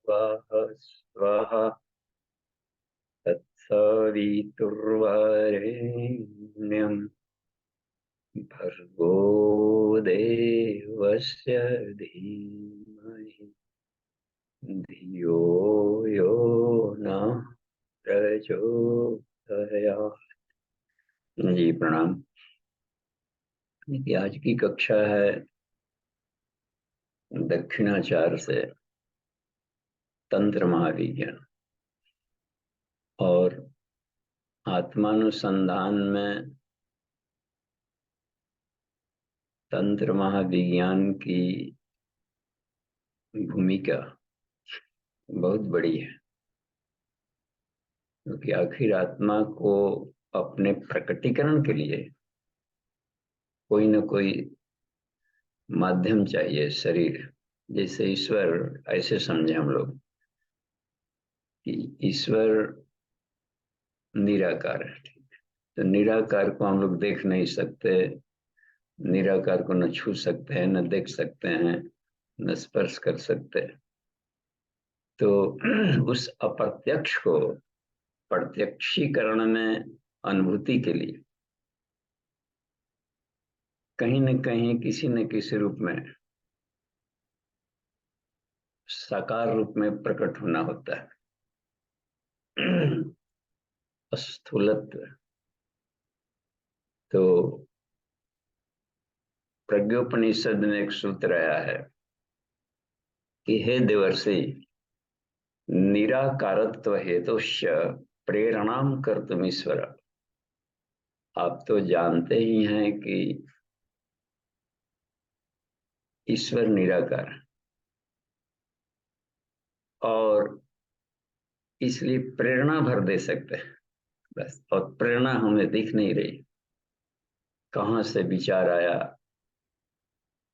स्वाहा स्वाहा तत्सवितुर्वरेण्यं भर्गो देवस्य धीमहि धियो यो नः प्रचोदयात्। जी प्रणाम। आज की कक्षा है दक्षिणाचार्य से तंत्र महाविज्ञान और आत्मानुसंधान में तंत्र महाविज्ञान की भूमिका बहुत बड़ी है, क्योंकि आखिर आत्मा को अपने प्रकटीकरण के लिए कोई न कोई माध्यम चाहिए। शरीर जैसे ईश्वर, ऐसे समझे हम लोग कि ईश्वर निराकार है। तो निराकार को हम लोग देख नहीं सकते, निराकार को न छू सकते हैं, न देख सकते हैं, न स्पर्श कर सकते। तो उस अप्रत्यक्ष को प्रत्यक्षीकरण में अनुभूति के लिए कहीं न कहीं किसी न किसी रूप में साकार रूप में प्रकट होना होता है। स्थूलत्व। तो प्रज्ञोपनिषद में एक सूत्र आया है कि हे देवर्षि, निराकारत्व हेतुश्च प्रेरणाम कर्तुमीश्वर। आप तो जानते ही हैं कि ईश्वर निराकार है और इसलिए प्रेरणा भर दे सकते हैं बस। और प्रेरणा हमें दिख नहीं रही, कहाँ से विचार आया।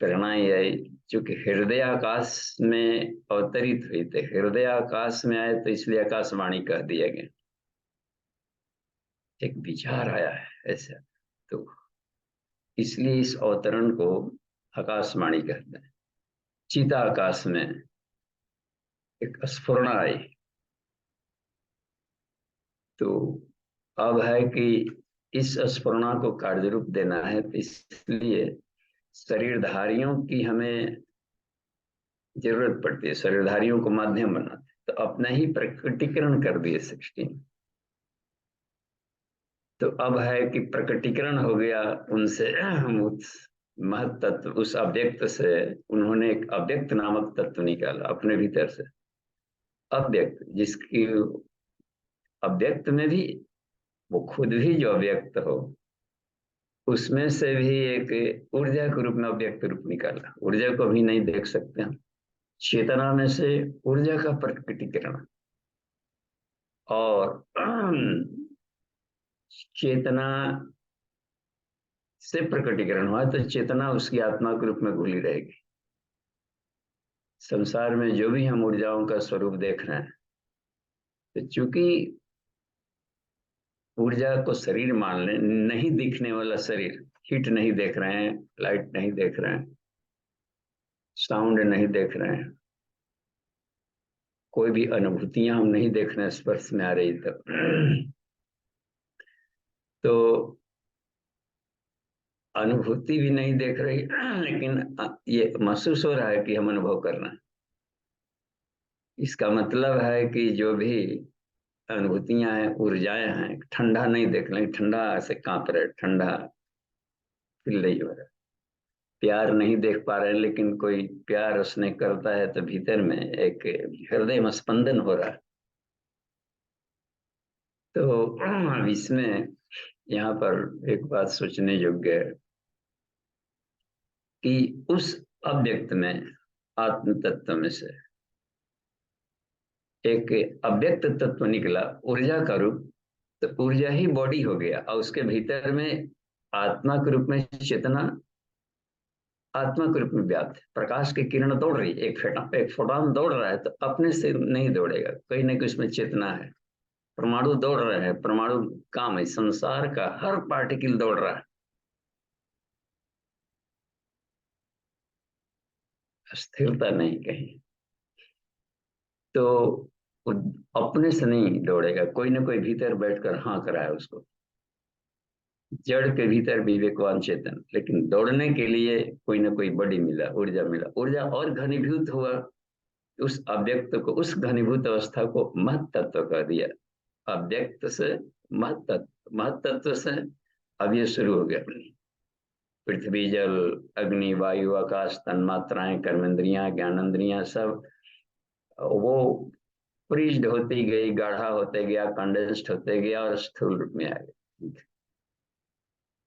प्रेरणा यही चूंकि हृदय आकाश में अवतरित हुई थे, हृदय आकाश में आए तो इसलिए आकाशवाणी कह दिया गया। एक विचार आया है ऐसा, तो इसलिए इस अवतरण को आकाशवाणी कहते हैं। चिता आकाश में एक स्फुरणा आई, तो अब है कि इस स्फुरणा को कार्य रूप देना है, तो इसलिए शरीरधारियों की हमें जरूरत पड़ती है। शरीरधारियों को माध्यम बनाते, तो अपना ही प्रकटीकरण कर दिए सृष्टि। तो अब है कि प्रकटीकरण हो गया उनसे। उस महत तत्व, उस अव्यक्त से उन्होंने एक अव्यक्त नामक तत्व निकाला अपने भीतर से। अव्यक्त, जिसकी अव्यक्त में भी वो खुद भी जो अव्यक्त हो, उसमें से भी एक ऊर्जा के रूप में अव्यक्त रूप निकाला। ऊर्जा को भी नहीं देख सकते हम। चेतना में से ऊर्जा का प्रकटीकरण, और चेतना से प्रकटीकरण हुआ तो चेतना उसकी आत्मा के रूप में घुली रहेगी। संसार में जो भी हम ऊर्जाओं का स्वरूप देख रहे हैं, तो चूंकि ऊर्जा को शरीर मान लें, नहीं दिखने वाला शरीर, हीट नहीं देख रहे हैं, लाइट नहीं देख रहे हैं, साउंड नहीं देख रहे हैं, कोई भी अनुभूतियां हम नहीं देख रहे हैं स्पर्श में आ रही, तो अनुभूति भी नहीं देख रही, लेकिन ये महसूस हो रहा है कि हम अनुभव कर रहे हैं। इसका मतलब है कि जो भी अनुभूतियां हैं, ऊर्जाएं हैं, ठंडा नहीं देख रहे, ठंडा से कांप रहे, ठंडा फील नहीं हो रहा। प्यार नहीं देख पा रहे, लेकिन कोई प्यार उसने करता है तो भीतर में एक हृदय में स्पंदन हो रहा है। तो इसमें यहाँ पर एक बात सोचने योग्य है कि उस अव्यक्त में, आत्म तत्व में से एक अव्यक्त तत्व निकला, ऊर्जा का रूप। तो ऊर्जा ही बॉडी हो गया, और उसके भीतर में आत्मा के रूप में चेतना, आत्मा के रूप में व्याप्त प्रकाश की किरण दौड़ रही है। एक फोटोन दौड़ रहा है, तो अपने से नहीं दौड़ेगा, कहीं ना कहीं उसमें चेतना है। परमाणु दौड़ रहे हैं, परमाणु काम है, संसार का हर पार्टिकल दौड़ रहा है, स्थिरता नहीं कहीं। तो वो अपने से नहीं दौड़ेगा, कोई ना कोई भीतर बैठकर हाँ कराए उसको। जड़ के भीतर विवेकवान चेतन, लेकिन दौड़ने के लिए कोई ना कोई बॉडी मिला, ऊर्जा मिला, ऊर्जा और घनीभूत हुआ। उस अव्यक्त को, उस घनीभूत अवस्था को महत तत्व कह दिया। अव्यक्त से महत तत्व, महत तत्व से अब ये शुरू हो गया अपनी पृथ्वी, जल, अग्नि, वायु, आकाश, तन्मात्राएं, कर्मेंद्रियां, ज्ञानेंद्रियां, सब वो फ्रीज्ड होती गई, गाढ़ा होते गया, कंडेंस्ड होते गया और स्थूल रूप में आ गया।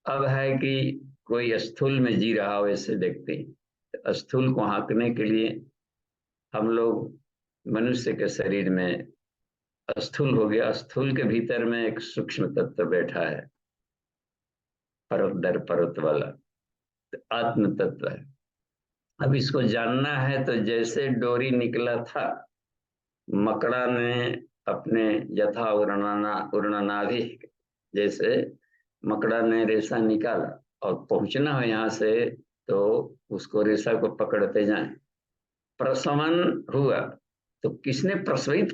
अब है कि कोई स्थूल में जी रहा हो ऐसे देखते हैं। स्थूल को हाँकने के लिए हम लोग मनुष्य के शरीर में स्थूल हो गया, स्थूल के भीतर में एक सूक्ष्म तत्व बैठा है, परत दर परत वाला, तो आत्म तत्व है। अब इसको जानना है तो जैसे डोरी निकला था, मकड़ा ने अपने यथा उड़नाभि, जैसे मकड़ा ने रेशा निकाला और पहुंचना हो यहाँ से, तो उसको रेशा को पकड़ते जाएं। प्रसवन हुआ तो किसने प्रसवित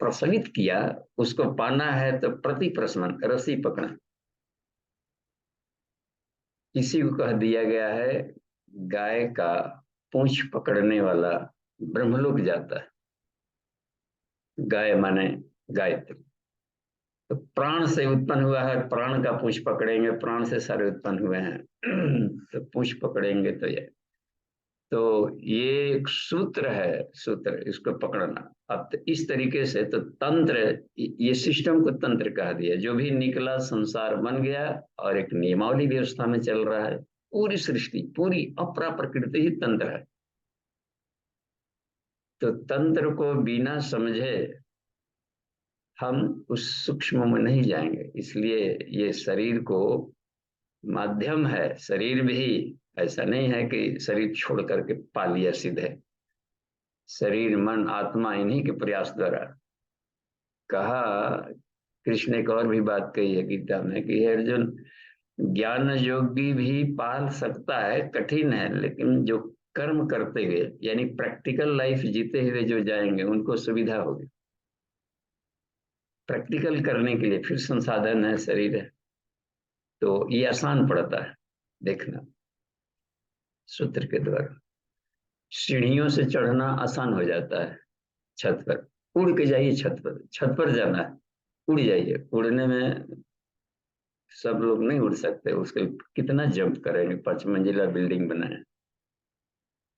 प्रसवित किया, उसको पाना है तो प्रति प्रसवन, रस्सी पकड़ना। इसी को कह दिया गया है गाय का पूंछ पकड़ने वाला ब्रह्मलोक जाता है। गाय माने गायत्री, तो प्राण से उत्पन्न हुआ है, प्राण का पूंछ पकड़ेंगे, प्राण से सारे उत्पन्न हुए हैं तो पूंछ पकड़ेंगे तो ये एक सूत्र है, सूत्र, इसको पकड़ना। अब तो इस तरीके से तो तंत्र, ये सिस्टम को तंत्र कहा दिया। जो भी निकला संसार बन गया और एक नियमावली व्यवस्था में चल रहा है। पूरी सृष्टि, पूरी अपरा प्रकृति ही तंत्र है। तो तंत्र को बिना समझे हम उस सूक्ष्म में नहीं जाएंगे। इसलिए ये शरीर को माध्यम है, शरीर भी ऐसा नहीं है कि शरीर छोड़ करके पा लिया सीधे। शरीर, मन, आत्मा इन्हीं के प्रयास द्वारा। कहा कृष्ण ने एक और भी बात कही है गीता में कि अर्जुन, ज्ञान योगी भी पाल सकता है, कठिन है, लेकिन जो कर्म करते हुए यानी प्रैक्टिकल लाइफ जीते हुए जो जाएंगे उनको सुविधा होगी। प्रैक्टिकल करने के लिए फिर संसाधन है, शरीर है, तो ये आसान पड़ता है देखना। सूत्र के द्वारा सीढ़ियों से चढ़ना आसान हो जाता है, छत पर उड़ के जाइए, छत पर जाना है, उड़ जाइए। उड़ने में सब लोग नहीं उड़ सकते, उसके कितना जंप करेंगे, 5 मंजिला बिल्डिंग बनाए,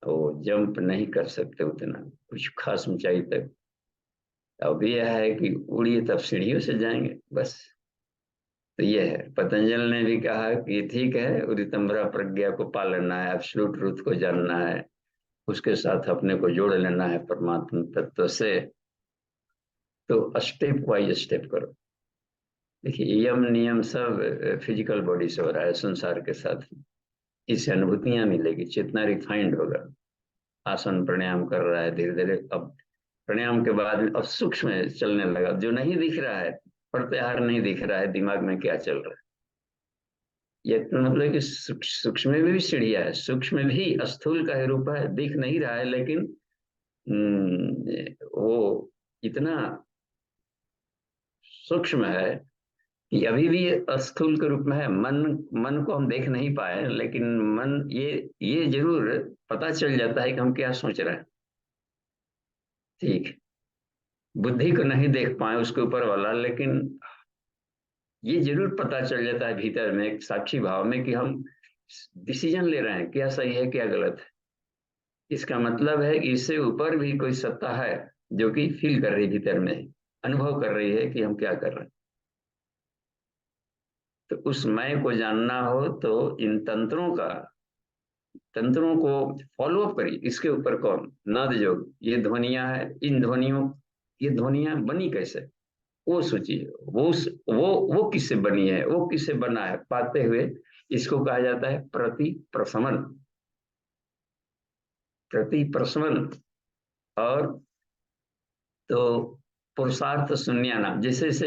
वो जंप नहीं कर सकते उतना, कुछ खास ऊंचाई तक। अब यह है कि उड़िए तब सीढ़ियों से जाएंगे बस। तो ये है, पतंजल ने भी कहा कि ठीक है, उदितम्बरा प्रज्ञा को पालना है, एब्सोल्यूट ट्रूथ को जानना है, उसके साथ अपने को जोड़ लेना है परमात्मा तत्व से। तो स्टेप वाइज स्टेप करो। देखिए यम नियम सब फिजिकल बॉडी से हो रहा है संसार के साथ। इससे अनुभूतियां मिलेगी, चेतना रिफाइंड होगा। आसन प्राणायाम कर रहा है धीरे धीरे, अब प्राणायाम के बाद में अब सूक्ष्म चलने लगा, जो नहीं दिख रहा है, प्रत्याहार नहीं दिख रहा है दिमाग में क्या चल रहा है। ये तो मतलब कि सूक्ष्म में भी सीढ़िया है, सूक्ष्म भी स्थूल का ही रूप है, दिख नहीं रहा है, लेकिन वो इतना सूक्ष्म है कि अभी भी स्थूल के रूप में है। मन, मन को हम देख नहीं पाए, लेकिन मन ये जरूर पता चल जाता है कि हम क्या सोच रहे हैं। ठीक, बुद्धि को नहीं देख पाए उसके ऊपर वाला, लेकिन ये जरूर पता चल जाता है भीतर में, एक साक्षी भाव में, कि हम डिसीजन ले रहे हैं, क्या सही है क्या गलत है। इसका मतलब है कि इससे ऊपर भी कोई सत्ता है जो कि फील कर रही भीतर में, अनुभव कर रही है कि हम क्या कर रहे हैं। तो उस मैं को जानना हो तो इन तंत्रों को फॉलो अप करिए। इसके ऊपर कौन, नाद योग, ये ध्वनियां है, इन ध्वनियों, ये ध्वनियां बनी कैसे, वो सोचिए। वो किससे बनी है, वो किससे बना है, पाते हुए इसको कहा जाता है प्रति प्रशमन। प्रति प्रशमन। और तो पुरुषार्थ शून्य नाम, जैसे जैसे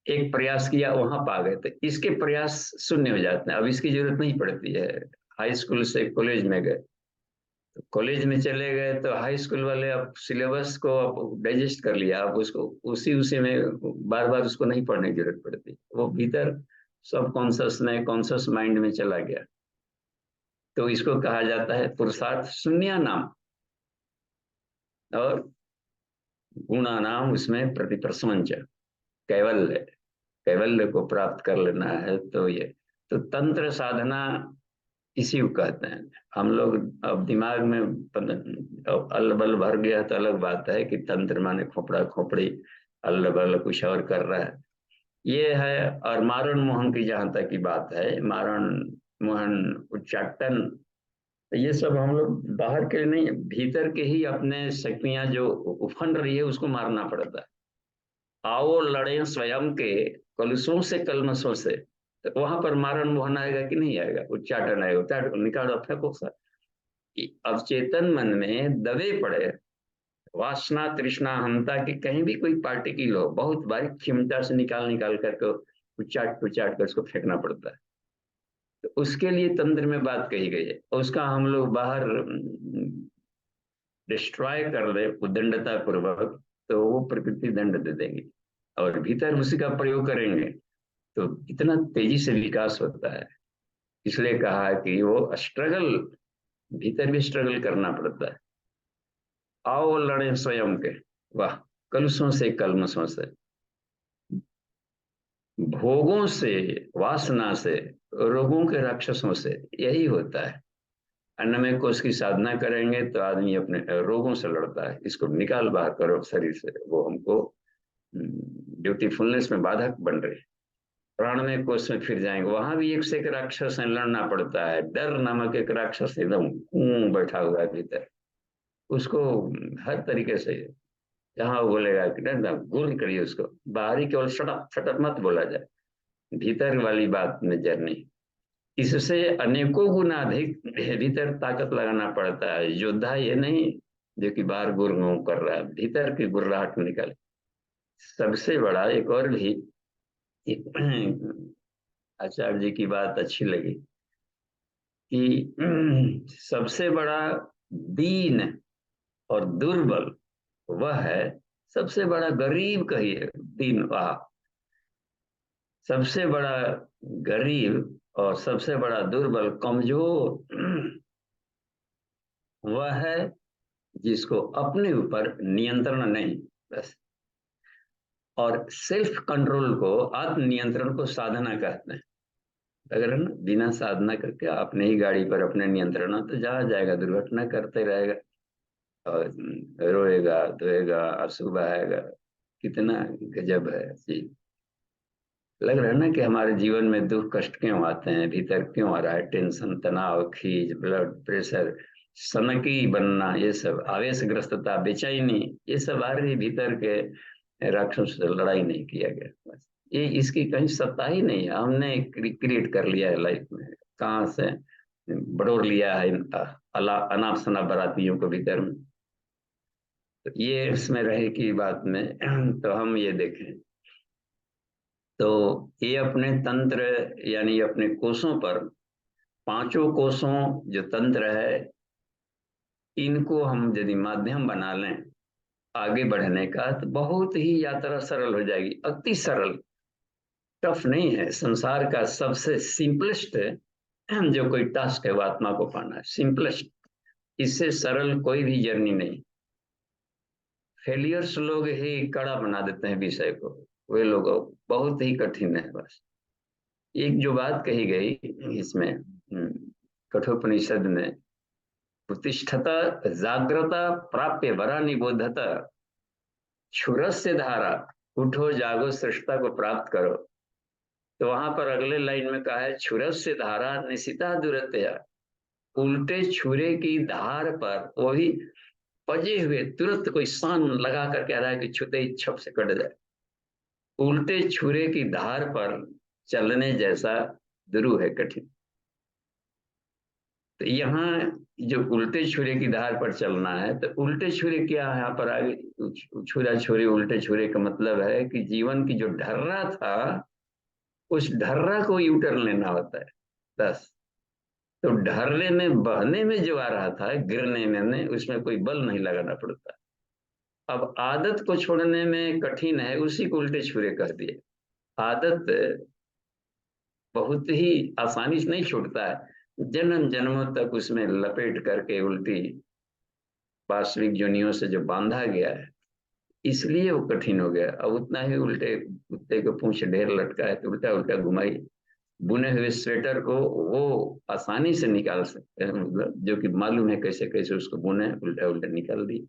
एक प्रयास किया वहां पा गए, तो इसके प्रयास शून्य हो जाते हैं, अब इसकी जरूरत नहीं पड़ती है। हाई स्कूल से कॉलेज में गए तो कॉलेज में चले गए तो हाई स्कूल वाले अब सिलेबस को अब डाइजेस्ट कर लिया, अब उसको उसी उसी में बार बार उसको नहीं पढ़ने की जरूरत पड़ती, वो भीतर सब कॉन्शस में कॉन्शस माइंड में चला गया। तो इसको कहा जाता है पुरुषार्थ शून्य नाम, और गुणा नाम उसमें प्रतिप्रसवंच, कैवल्य, कैवल्य को प्राप्त कर लेना है। तो ये तो तंत्र साधना इसी को कहते हैं। हम लोग अब दिमाग में अल्ल बल भर गया तो अलग बात है कि तंत्र माने खोपड़ा खोपड़ी अल्ल बल कुछ और कर रहा है, ये है। और मारण मोहन की जहां तक की बात है, मारण मोहन उच्चाटन, तो ये सब हम लोग बाहर के नहीं, भीतर के ही अपने शक्तियां जो उफन रही है उसको मारना पड़ता है। आओ लड़े स्वयं के कलुषों से कलमशों से, तो वहां पर मारण मोहन आएगा कि नहीं आएगा, उच्चाटन आएगा, उच्चाटन निकालो फेंको सर। अब चेतन मन में दबे पड़े वासना तृष्णा हमता की कहीं भी कोई पार्टिकल हो, बहुत बारीक चिमटा से निकाल निकाल करके उच्चाट उच्चाट कर उसको फेंकना पड़ता है। तो उसके लिए तंत्र में बात कही गई है, उसका हम लोग बाहर डिस्ट्रॉय कर दे उद्दंडता पूर्वक तो वो प्रकृति दंड दे देगी, और भीतर उसी का प्रयोग करेंगे तो इतना तेजी से विकास होता है। इसलिए कहा कि वो स्ट्रगल, भीतर भी स्ट्रगल करना पड़ता है। आओ लड़े स्वयं के, वाह, कलुषों से कलमशों से, भोगों से, वासना से, रोगों के राक्षसों से, यही होता है। अन्नमय कोश की साधना करेंगे तो आदमी अपने रोगों से लड़ता है, इसको निकाल बाहर करो शरीर से, वो हमको ब्यूटीफुलनेस में बाधक बन रहे। प्राणमय कोश में फिर जाएंगे, वहां भी एक से एक राक्षस से लड़ना पड़ता है। डर नामक एक राक्षस एकदम बैठा हुआ है भीतर, उसको हर तरीके से, जहां वो बोलेगा कि डर गोल करिए उसको, बाहरी केवल शटअप शटअप मत बोला जाए, भीतर वाली बात में जरनी। इससे अनेकों गुना अधिक भीतर ताकत लगाना पड़ता है। योद्धा ये नहीं जो कि बाहर गुर्रों कर रहा है, भीतर की गुर्राहट निकल। सबसे बड़ा एक और भी आचार्य जी की बात अच्छी लगी कि सबसे बड़ा दीन और दुर्बल वह है, सबसे बड़ा गरीब कहिए दीन, वाह, सबसे बड़ा गरीब और सबसे बड़ा दुर्बल कमजोर वह है जिसको अपने ऊपर नियंत्रण नहीं, बस। और सेल्फ कंट्रोल को, आत्म नियंत्रण को साधना कहते हैं। अगर है ना, बिना साधना करके अपने ही गाड़ी पर अपने नियंत्रण, तो जहाँ जाएगा दुर्घटना करते रहेगा और रोएगा धोएगा आंसू बहाएगा। कितना गजब है जी। लग रहा है ना कि हमारे जीवन में दुख कष्ट क्यों आते हैं, भीतर क्यों आ रहा है, टेंशन तनाव खीज ब्लड प्रेशर सनकी बनना, ये सब आवेशग्रस्तता बेचैनी, ये सब आ रही भीतर के राक्षसों से लड़ाई नहीं किया गया, बस ये इसकी कहीं सत्ता ही नहीं है, हमने क्रिएट कर लिया है लाइफ में, कहाँ से बटोर लिया है अनाप शनाप बरातियों को भीतर में। तो ये इसमें रहे की बात में तो हम ये देखें तो ये अपने तंत्र यानी अपने कोषों पर, पांचों कोषों जो तंत्र है, इनको हम यदि माध्यम बना लें आगे बढ़ने का तो बहुत ही यात्रा सरल हो जाएगी, अति सरल, टफ नहीं है। संसार का सबसे सिंपलेस्ट जो कोई टास्क है वो आत्मा को पाना है, सिंपलेस्ट, इससे सरल कोई भी जर्नी नहीं। फेलियर्स लोग ही कड़ा बना देते हैं विषय को, वे लोग बहुत ही कठिन है। बस एक जो बात कही गई इसमें कठोपनिषद में, प्रतिष्ठत जाग्रत प्राप्य वरा निबोधत क्षुरस्य धारा, उठो जागो श्रेष्ठता को प्राप्त करो। तो वहां पर अगले लाइन में कहा है क्षुरस्य धारा निशिता दुरतया, उल्टे छुरे की धार पर, वो भी पजे हुए, तुरंत कोई सान लगा कर कह रहा है कि छुते ही छप से कट जाए, उल्टे छुरे की धार पर चलने जैसा दुरु है कठिन। तो यहाँ जो उल्टे छुरे की धार पर चलना है, तो उल्टे छुरे क्या है यहाँ पर आगे, छुरा छुरे उल्टे छुरे का मतलब है कि जीवन की जो ढर्रा था उस ढर्रा को यूटर्न लेना होता है, बस। तो ढरने में, बहने में जो आ रहा था, गिरने में उसमें कोई बल नहीं लगाना पड़ता। अब आदत को छोड़ने में कठिन है, उसी को उल्टे छुरे कह दिए। आदत बहुत ही आसानी से नहीं छूटता है, जन्म जन्मों तक उसमें लपेट करके उल्टी वास्तविक योनियों से जो बांधा गया है, इसलिए वो कठिन हो गया। अब उतना ही उल्टे कुत्ते को पूंछ ढेर लटका है तो उल्टा उल्टा घुमाई। बुने हुए स्वेटर को वो आसानी से निकाल सकते हैं, मतलब जो कि मालूम है कैसे कैसे उसको बुने, उल्टा उल्टा निकाल दी।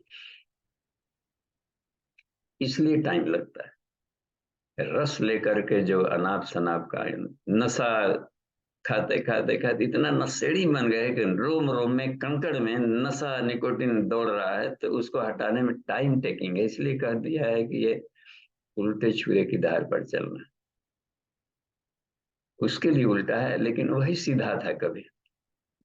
इसलिए टाइम लगता है। रस लेकर के जो अनाप शनाप का नशा, खाते खाते खाते इतना नशेड़ी बन गए कि रोम रोम में, कंकड़ में नशा निकोटिन दौड़ रहा है, तो उसको हटाने में टाइम टेकिंग है। इसलिए कह दिया है कि ये उल्टे छुरे की धार पर चलना। उसके लिए उल्टा है, लेकिन वही सीधा था कभी।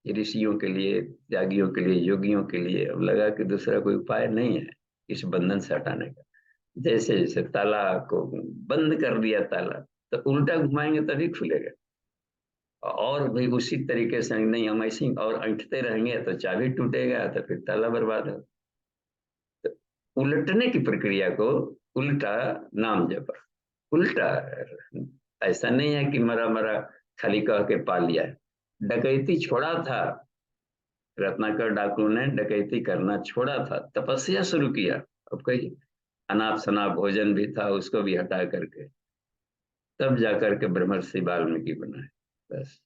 ऋषियों के लिए, त्यागियों के लिए, योगियों के लिए अब लगा कि दूसरा कोई उपाय नहीं है इस बंधन से हटाने का। जैसे जैसे ताला को बंद कर दिया, ताला तो उल्टा घुमाएंगे तभी खुलेगा। और भी उसी तरीके से नहीं, हम ऐसे ही और ऐंठते रहेंगे तो चाबी टूटेगा, तो फिर ताला बर्बाद हो। तो उलटने की प्रक्रिया को उल्टा नाम जपा। उल्टा, ऐसा नहीं है कि मरा मरा खाली कह के पा लिया है। डकैती छोड़ा था, रत्नाकर डाकू ने डकैती करना छोड़ा था, तपस्या शुरू किया। अब कही अनाप शनाप भोजन भी था, उसको भी हटा करके तब जाकर के ब्रह्मर्षि वाल्मीकि बनाए। बस।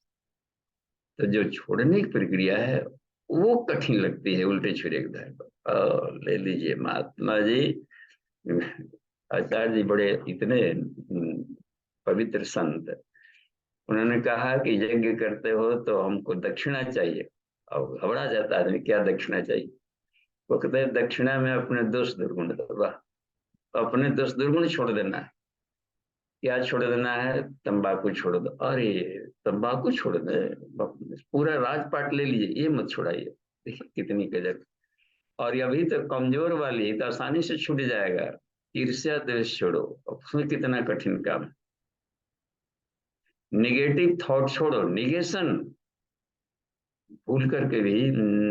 तो जो छोड़ने की प्रक्रिया है वो कठिन लगती है उल्टे छुरे के धार पर। ले लीजिए महात्मा जी, आचार्य जी बड़े इतने पवित्र संत, उन्होंने कहा कि यज्ञ करते हो तो हमको दक्षिणा चाहिए। अब घबरा जाता आदमी, क्या दक्षिणा चाहिए? वो कहते हैं दक्षिणा में अपने दोष दुर्गुण दो। अपने दोष दुर्गुण छोड़ देना है। क्या छोड़ देना है? तंबाकू छोड़ दो। अरे तंबाकू छोड़ दे, पूरा राजपाट ले लीजिए, ये मत छोड़ाइए। देखिए कितनी गजब। और ये अभी तो कमजोर वाली तो आसानी से छूट जाएगा। ईर्ष्या द्वेष छोड़ो, अब उसमें कितना कठिन काम है। निगेटिव थॉट छोड़ो, निगेशन। भूल करके भी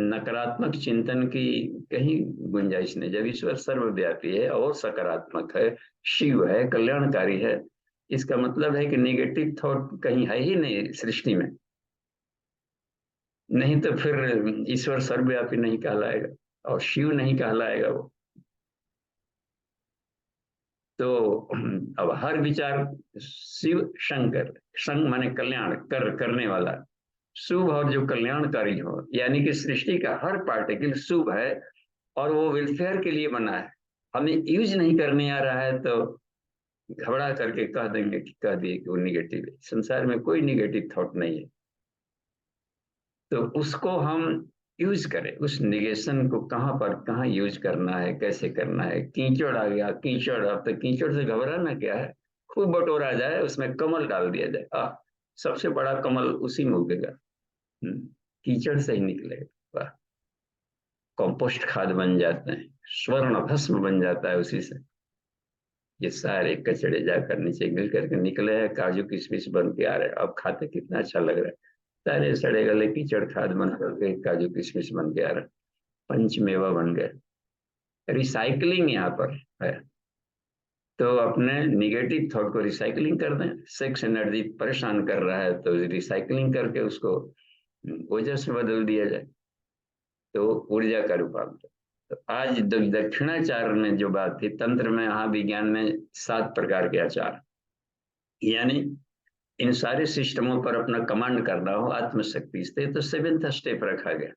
नकारात्मक चिंतन की कहीं गुंजाइश नहीं। जब ईश्वर सर्वव्यापी है और सकारात्मक है, शिव है, कल्याणकारी है, इसका मतलब है कि निगेटिव थॉट कहीं है ही नहीं सृष्टि में। नहीं तो फिर ईश्वर सर्वव्यापी नहीं कहलाएगा और शिव नहीं कहलाएगा वो। तो अब हर विचार शिव शंकर, शंख माने कल्याण, करने वाला, शुभ और जो कल्याणकारी हो, यानी कि सृष्टि का हर पार्टिकल शुभ है और वो वेलफेयर के लिए बना है। हमें यूज नहीं करने आ रहा है तो घबरा करके कह देंगे कि कह दिए कि वो निगेटिव है। संसार में कोई निगेटिव थॉट नहीं है। तो उसको हम यूज करें, उस निगेशन को कहाँ पर कहाँ यूज करना है, कैसे करना है। कीचड़ आ गया, कीचड़, अब तो कीचड़ से घबराना क्या है? खूब बटोरा जाए, उसमें कमल डाल दिया जाए, सबसे बड़ा कमल उसी में उगेगा। कीचड़ से ही निकलेगा। वाह। कंपोस्ट खाद बन जाते हैं, स्वर्ण भस्म बन जाता है उसी से। ये सारे कचड़े जाकर नीचे गिर करके निकले हैं, काजू किशमिश बन के आ रहे हैं। अब खाते कितना अच्छा लग रहा है। सारे सड़े गले कीचड़ खाद बन करके काजू किशमिश बन के आ रहा है, पंचमेवा बन गए। रिसाइकलिंग यहाँ पर है। तो अपने निगेटिव थॉट को रिसाइकलिंग कर दें। सेक्स एनर्जी परेशान कर रहा है तो रिसाइकलिंग करके उसको ओजस में बदल दिया जाए, तो ऊर्जा का रूपांतर। तो आज दक्षिणाचार में जो बात थी, तंत्र में, यहाँ विज्ञान में 7 प्रकार के आचार, यानी इन सारे सिस्टमों पर अपना कमांड करना हो आत्मशक्ति से, तो 7th स्टेप रखा गया।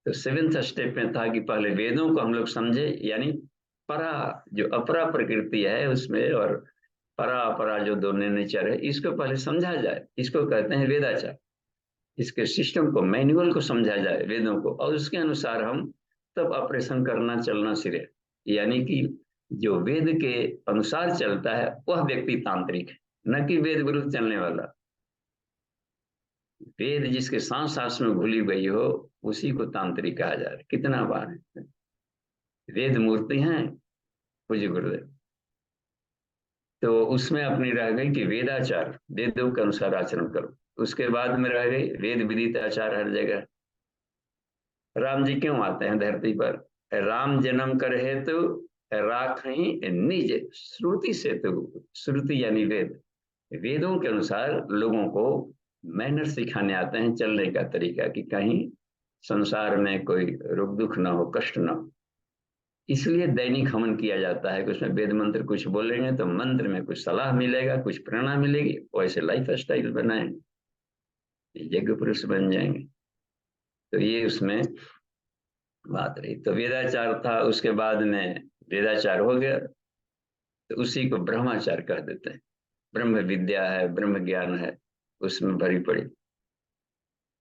तो 7th स्टेप में था कि पहले वेदों को हम लोग समझे, यानी परा, जो अपरा प्रकृति है उसमें, और परा अपरा जो दोनों नेचर है, इसको पहले समझा जाए। इसको कहते हैं वेदाचार। इसके सिस्टम को, मैनुअल को समझा जाए, वेदों को, और उसके अनुसार हम तब ऑपरेशन करना, चलना सिरे। यानी कि जो वेद के अनुसार चलता है वह व्यक्ति तांत्रिक है, न कि वेद विरुद्ध चलने वाला। वेद जिसके सांस सांस में घुली गई हो, उसी को तांत्रिक कहा जा रहा है। कितना बार है, वेद मूर्ति हैं पूज्य गुरुदेव, तो उसमें अपनी रह गई कि वेदाचार, वेदों के अनुसार आचरण करो। उसके बाद में रह गई वेद विदित आचार हर जगह। राम जी क्यों आते हैं धरती पर? राम जन्म कर हेतु राखहीं निज श्रुति से। तो श्रुति यानी वेद, वेदों के अनुसार लोगों को मैनर सिखाने आते हैं, चलने का तरीका, कि कहीं संसार में कोई रोग दुख ना हो, कष्ट ना हो। इसलिए दैनिक हवन किया जाता है कि उसमें वेद मंत्र कुछ बोलेंगे तो मंत्र में कुछ सलाह मिलेगा, कुछ प्रेरणा मिलेगी, वैसे लाइफ स्टाइल बनाएंगे, यज्ञ पुरुष बन जाएंगे। तो ये उसमें बात रही। तो वेदाचार था, उसके बाद में वेदाचार हो गया तो उसी को ब्रह्माचार कह देते हैं। ब्रह्म विद्या है, ब्रह्म ज्ञान है, उसमें भरी पड़ी,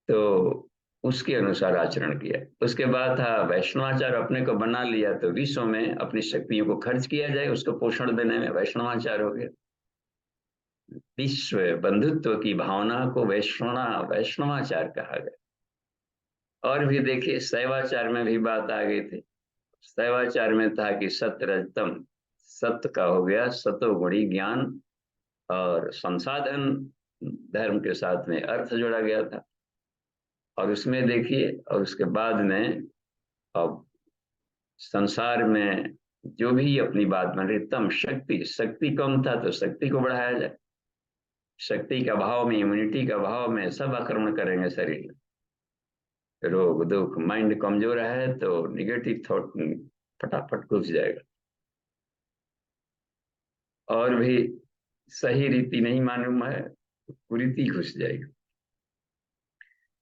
तो उसके अनुसार आचरण किया। उसके बाद था वैष्णवाचार, अपने को बना लिया तो विश्व में अपनी शक्तियों को खर्च किया जाए, उसको पोषण देने में वैष्णवाचार हो गया। विश्व बंधुत्व की भावना को वैष्णवाचार कहा गया। और भी देखिए शैवाचार में भी बात आ गई थी। शैवाचार में था कि सत्य रजतम, सत्य का हो गया सतोगुणी ज्ञान और संसाधन, धर्म के साथ में अर्थ जोड़ा गया था। और उसमें देखिए, और उसके बाद में अब संसार में जो भी अपनी बात बन रही, तम शक्ति, शक्ति कम था तो शक्ति को बढ़ाया जाए। शक्ति का भाव में, इम्यूनिटी का भाव में सब आक्रमण करेंगे शरीर में, रोग दुख, माइंड कमजोर है तो निगेटिव थॉट फटाफट घुस जाएगा। और भी सही रीति नहीं मालूम है, कुरीति घुस जाएगी।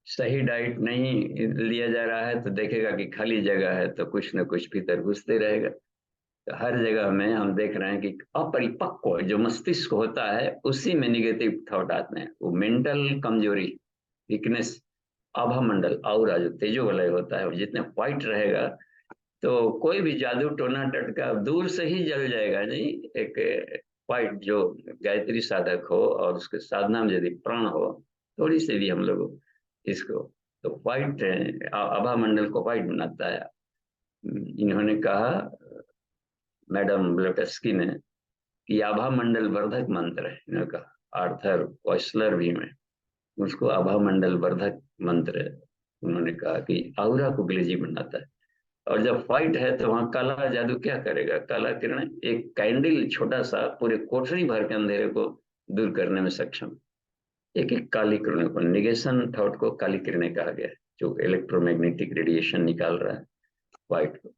सही डाइट नहीं लिया जा रहा है तो देखेगा कि खाली जगह है तो कुछ न कुछ भीतर घुसते रहेगा। तो हर जगह में हम देख रहे हैं कि अपरिपक्व जो मस्तिष्क होता है उसी में निगेटिव थॉट आते हैं। वो मेंटल कमजोरी, वीकनेस, आभा मंडल, आउरा जो तेजो वलय होता है, वो जितने व्हाइट रहेगा तो कोई भी जादू टोना टटका दूर से ही जल जाएगा। नहीं, एक व्हाइट जो गायत्री साधक हो और उसके साधना में यदि प्राण हो, थोड़ी सी भी हम लोग इसको, तो व्हाइट आभा मंडल को व्हाइट बनाता है। इन्होंने कहा, मैडम ब्लेटस्की ने, कि आभा मंडल वर्धक मंत्र है। इन्होंने कहा, आर्थर वॉइसलर भी में उसको आभा मंडल वर्धक मंत्र है। उन्होंने कहा कि आउरा को ग्लेजी बनाता है। और जब व्हाइट है तो वहां काला जादू क्या करेगा? काला किरण एक कैंडल छोटा सा पूरे कोठरी भर के अंधेरे को दूर करने में सक्षम। एक एक काली किरणों को, निगेशन थॉट को काली किरणें कहा गया है, जो इलेक्ट्रोमैग्नेटिक रेडिएशन निकाल रहा है व्हाइट को,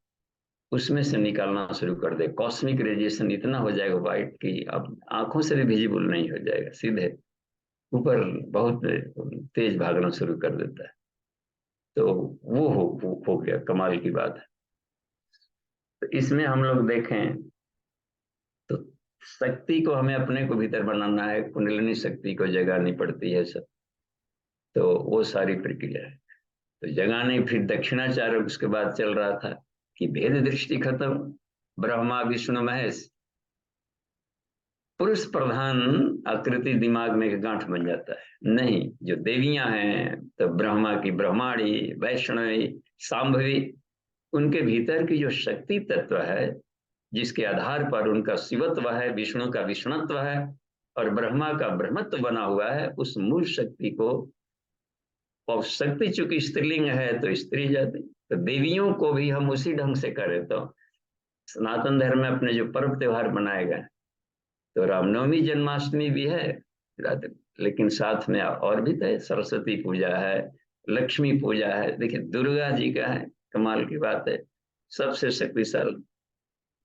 उसमें से निकालना शुरू कर दे। कॉस्मिक रेडिएशन इतना हो जाएगा व्हाइट की अब आंखों से भी विजिबल नहीं हो जाएगा, सीधे ऊपर बहुत तेज भागना शुरू कर देता है। तो वो हो गया, कमाल की बात है। तो इसमें हम लोग देखें तो शक्ति को हमें अपने को भीतर बनाना है, कुंडलिनी शक्ति को जगानी पड़ती है सब। तो वो सारी प्रक्रिया है। तो जगाने, फिर दक्षिणाचार उसके बाद चल रहा था कि भेद दृष्टि खत्म, ब्रह्मा विष्णु महेश, पुरुष प्रधान आकृति दिमाग में एक गांठ बन जाता है। नहीं, जो देवियां हैं तो ब्रह्मा की ब्रह्माणी, वैष्णवी, सांभवी, उनके भीतर की जो शक्ति तत्व है जिसके आधार पर उनका शिवत्व है, विष्णु का विष्णुत्व है और ब्रह्मा का ब्रह्मत्व बना हुआ है, उस मूल शक्ति को, और शक्ति चूंकि स्त्रीलिंग है तो स्त्री जाति, तो देवियों को भी हम उसी ढंग से करें। तो सनातन धर्म में अपने जो पर्व त्योहार मनाए गए, तो रामनवमी जन्माष्टमी भी है, लेकिन साथ में और भी तो सरस्वती पूजा है, लक्ष्मी पूजा है, देखिए दुर्गा जी का है, कमाल की बात है, सबसे शक्तिशाली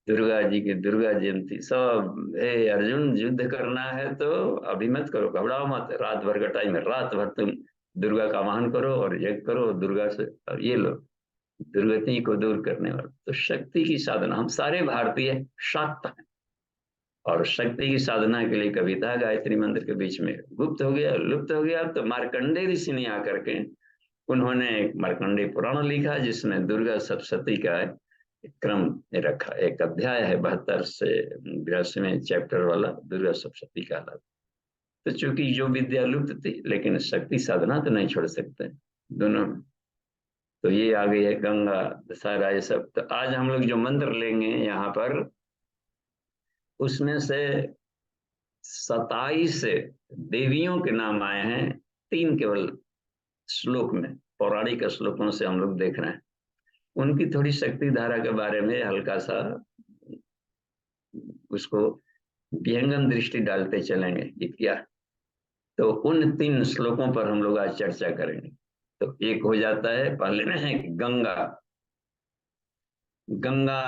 दुर्गा जी की दुर्गा जयंती। सब, हे अर्जुन युद्ध करना है तो अभी मत करो, घबराओ मत, रात भर का टाइम है, रात भर तुम दुर्गा का आह्वान करो और यज्ञ करो दुर्गा से, और ये लो दुर्गति को दूर करने वाला। तो शक्ति की साधना, हम सारे भारतीय शाक्त हैं और शक्ति की साधना के लिए कविता गायत्री मंत्र के बीच में गुप्त हो गया, लुप्त हो गया। तो मार्कंडे ऋषि ने आकर के उन्होंने एक मार्कंडे पुराण लिखा जिसमें दुर्गा सप्तशती का क्रम रखा। एक अध्याय है 72 से 82वें चैप्टर वाला, दुर्गा सप्तशती का अलग। तो चूंकि जो विद्या लुप्त थी, लेकिन शक्ति साधना तो नहीं छोड़ सकते दोनों। तो ये आ गई है गंगा, दशहरा, ये सब। तो आज हम लोग जो मंत्र लेंगे यहाँ पर, उसमें से 27 देवियों के नाम आए हैं, 3 केवल श्लोक में, पौराणिक श्लोकों से हम लोग देख रहे हैं। उनकी थोड़ी शक्ति धारा के बारे में हल्का सा उसको विहंगम दृष्टि डालते चलेंगे कि क्या। तो उन 3 श्लोकों पर हम लोग आज चर्चा करेंगे। तो एक हो जाता है पहले में गंगा। गंगा,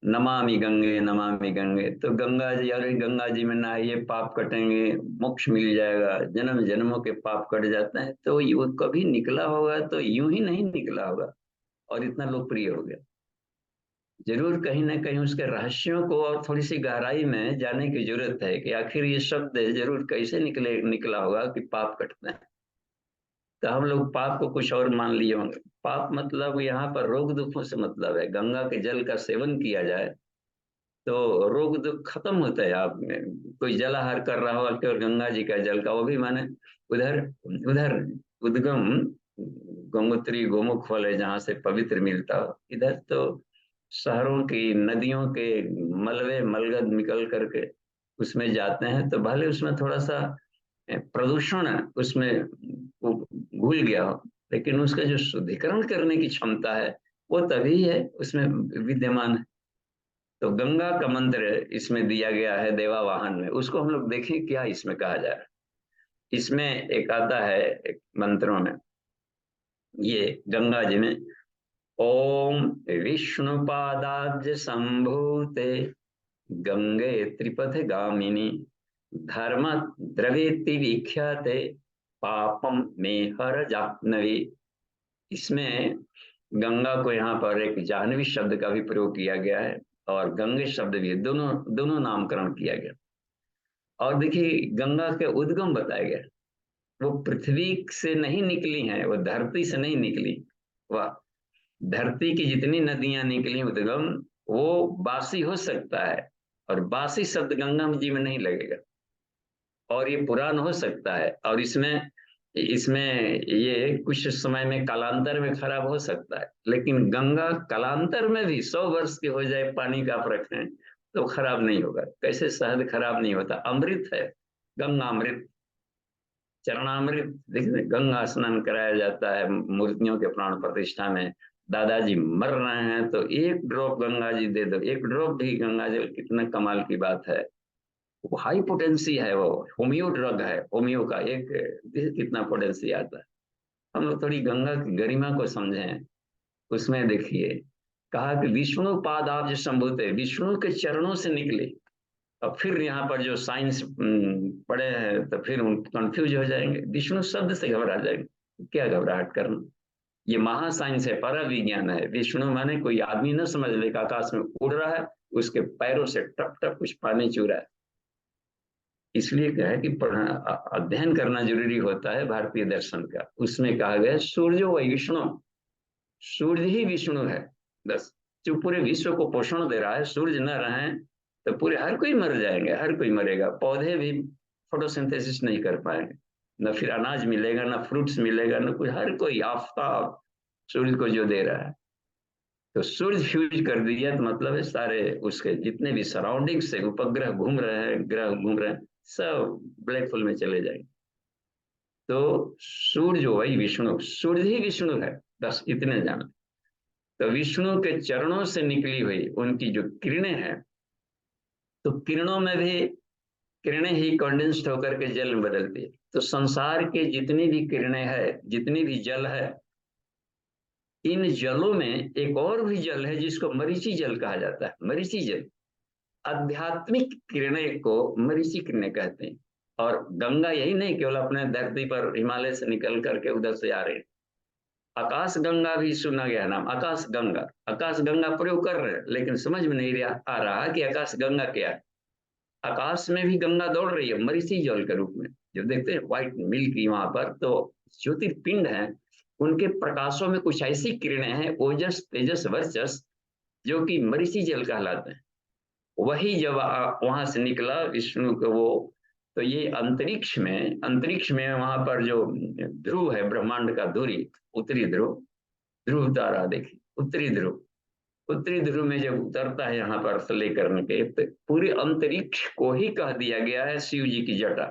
नमामि गंगे नमामि गंगे। तो गंगा जी, अरे गंगा जी में नहाइए पाप कटेंगे, मोक्ष मिल जाएगा, जन्म जन्मों के पाप कट जाते हैं। तो वो कभी निकला होगा तो यूं ही नहीं निकला होगा और इतना लोकप्रिय हो गया। जरूर कहीं ना कहीं उसके रहस्यों को और थोड़ी सी गहराई में जाने की जरूरत है कि आखिर ये शब्द जरूर कैसे निकला होगा कि पाप कटते हैं। तो हम लोग पाप को कुछ और मान लिए होंगे। पाप मतलब यहाँ पर रोग दुखों से मतलब है। गंगा के जल का सेवन किया जाए तो रोग दुख खत्म होता है। आप में कोई जलाहार कर रहा हो और गंगा जी का जल का, वो भी माने उधर उधर उद्गम गंगोत्री गोमुख वाले जहाँ से पवित्र मिलता हो, इधर तो शहरों की नदियों के मलबे मलगद निकल करके उसमें जाते हैं। तो भले उसमें थोड़ा सा प्रदूषण उसमें वो घुल गया हो, लेकिन उसका जो शुद्धिकरण करने की क्षमता है वो तभी है उसमें विद्यमान है। तो गंगा का मंत्र इसमें दिया गया है देवा वाहन में। उसको हम लोग देखें क्या इसमें कहा जा रहा है। इसमें एक आता है एक मंत्रों में, ये गंगा जी में ओम विष्णुपादाब्ज संभूते गंगे त्रिपथ गामिनी धर्म द्रवेति विख्याते पापम में हर जाह्नवी। इसमें गंगा को यहाँ पर एक जाह्नवी शब्द का भी प्रयोग किया गया है और गंगे शब्द भी, दोनों दोनों नामकरण किया गया। और देखिए गंगा के उद्गम बताया गया। वो पृथ्वी से नहीं निकली हैं, वो धरती से नहीं निकली। वह धरती की जितनी नदियां निकली उद्गम, वो बासी हो सकता है और बासी शब्द गंगा जी में नहीं लगेगा। और ये पुरान हो सकता है और इसमें इसमें ये कुछ समय में कालांतर में खराब हो सकता है, लेकिन गंगा कालांतर में भी 100 वर्ष की हो जाए पानी का आप रखें तो खराब नहीं होगा। कैसे शहद खराब नहीं होता, अमृत है गंगा, अमृत चरणामृत। देखिए गंगा स्नान कराया जाता है मूर्तियों के प्राण प्रतिष्ठा में। दादाजी मर रहे हैं तो एक ड्रॉप गंगा जी दे दो, एक ड्रॉप भी गंगा जल, कितना कमाल की बात है। वो हाई पोटेंसी है, वो होम्यो ड्रग है, होम्यो का एक कितना पोटेंसी आता है। हम लोग थोड़ी गंगा की गरिमा को समझें। उसमें देखिए कहा कि विष्णु पादाब्ज संभूत है, विष्णु के चरणों से निकले। अब फिर यहाँ पर जो साइंस पढ़े हैं तो फिर कंफ्यूज हो जाएंगे, विष्णु शब्द से घबरा जाएंगे। क्या घबराहट करना, ये महासाइंस है, पर विज्ञान है। विष्णु माने कोई आदमी न समझ ले, आकाश में उड़ रहा है, उसके पैरों से टप टप कुछ पानी चू रहा है। इसलिए क्या है कि अध्ययन करना जरूरी होता है भारतीय दर्शन का। उसमें कहा गया सूर्य वही विष्णु, सूर्य ही विष्णु है। बस जो पूरे विश्व को पोषण दे रहा है, सूर्य न रहे तो पूरे हर कोई मर जाएंगे, हर कोई मरेगा। पौधे भी फोटोसिंथेसिस नहीं कर पाएंगे, न फिर अनाज मिलेगा, न फ्रूट्स मिलेगा, न कुछ। हर कोई आफताब सूर्य को जो दे रहा है, तो सूर्य फ्यूज कर दिया तो मतलब है सारे उसके जितने भी सराउंडिंग से उपग्रह घूम रहे हैं, ग्रह घूम रहे हैं, सब ब्लैक होल में चले जाएंगे। तो सूर्य जो वही विष्णु, सूर्य ही विष्णु है, बस इतने जान। तो विष्णु के चरणों से निकली हुई उनकी जो किरणें हैं, तो किरणों में भी किरणें ही कंडेंस्ड होकर के जल में बदलती है। तो संसार के जितनी भी किरणें हैं, जितनी भी जल है, इन जलों में एक और भी जल है जिसको मरीचि जल कहा जाता है। मरीचि जल, आध्यात्मिक किरणें को मरीचि किरणें कहते हैं। और गंगा यही नहीं केवल अपने धरती पर हिमालय से निकल करके उधर से आ रहे, आकाश गंगा भी सुना गया नाम, आकाश गंगा। आकाश गंगा प्रयोग कर रहे हैं लेकिन समझ में नहीं आ रहा कि आकाश गंगा क्या है। आकाश में भी गंगा दौड़ रही है मरीचि जल के रूप में। जो देखते हैं व्हाइट मिल्क वहां पर, तो ज्योतिर्पिंड है, उनके प्रकाशों में कुछ ऐसी किरणें हैं, ओजस तेजस वर्चस, जो कि मरीचि जल कहलाते हैं। वही जब वहां से निकला विष्णु को वो, तो ये अंतरिक्ष में वहां पर जो ध्रुव है ब्रह्मांड का, धुरी उत्तरी ध्रुव, ध्रुव तारा देखिए उत्तरी ध्रुव, उत्तरी ध्रुव में जब उतरता है यहाँ पर से लेकर के, तो पूरे अंतरिक्ष को ही कह दिया गया है शिव जी की जटा।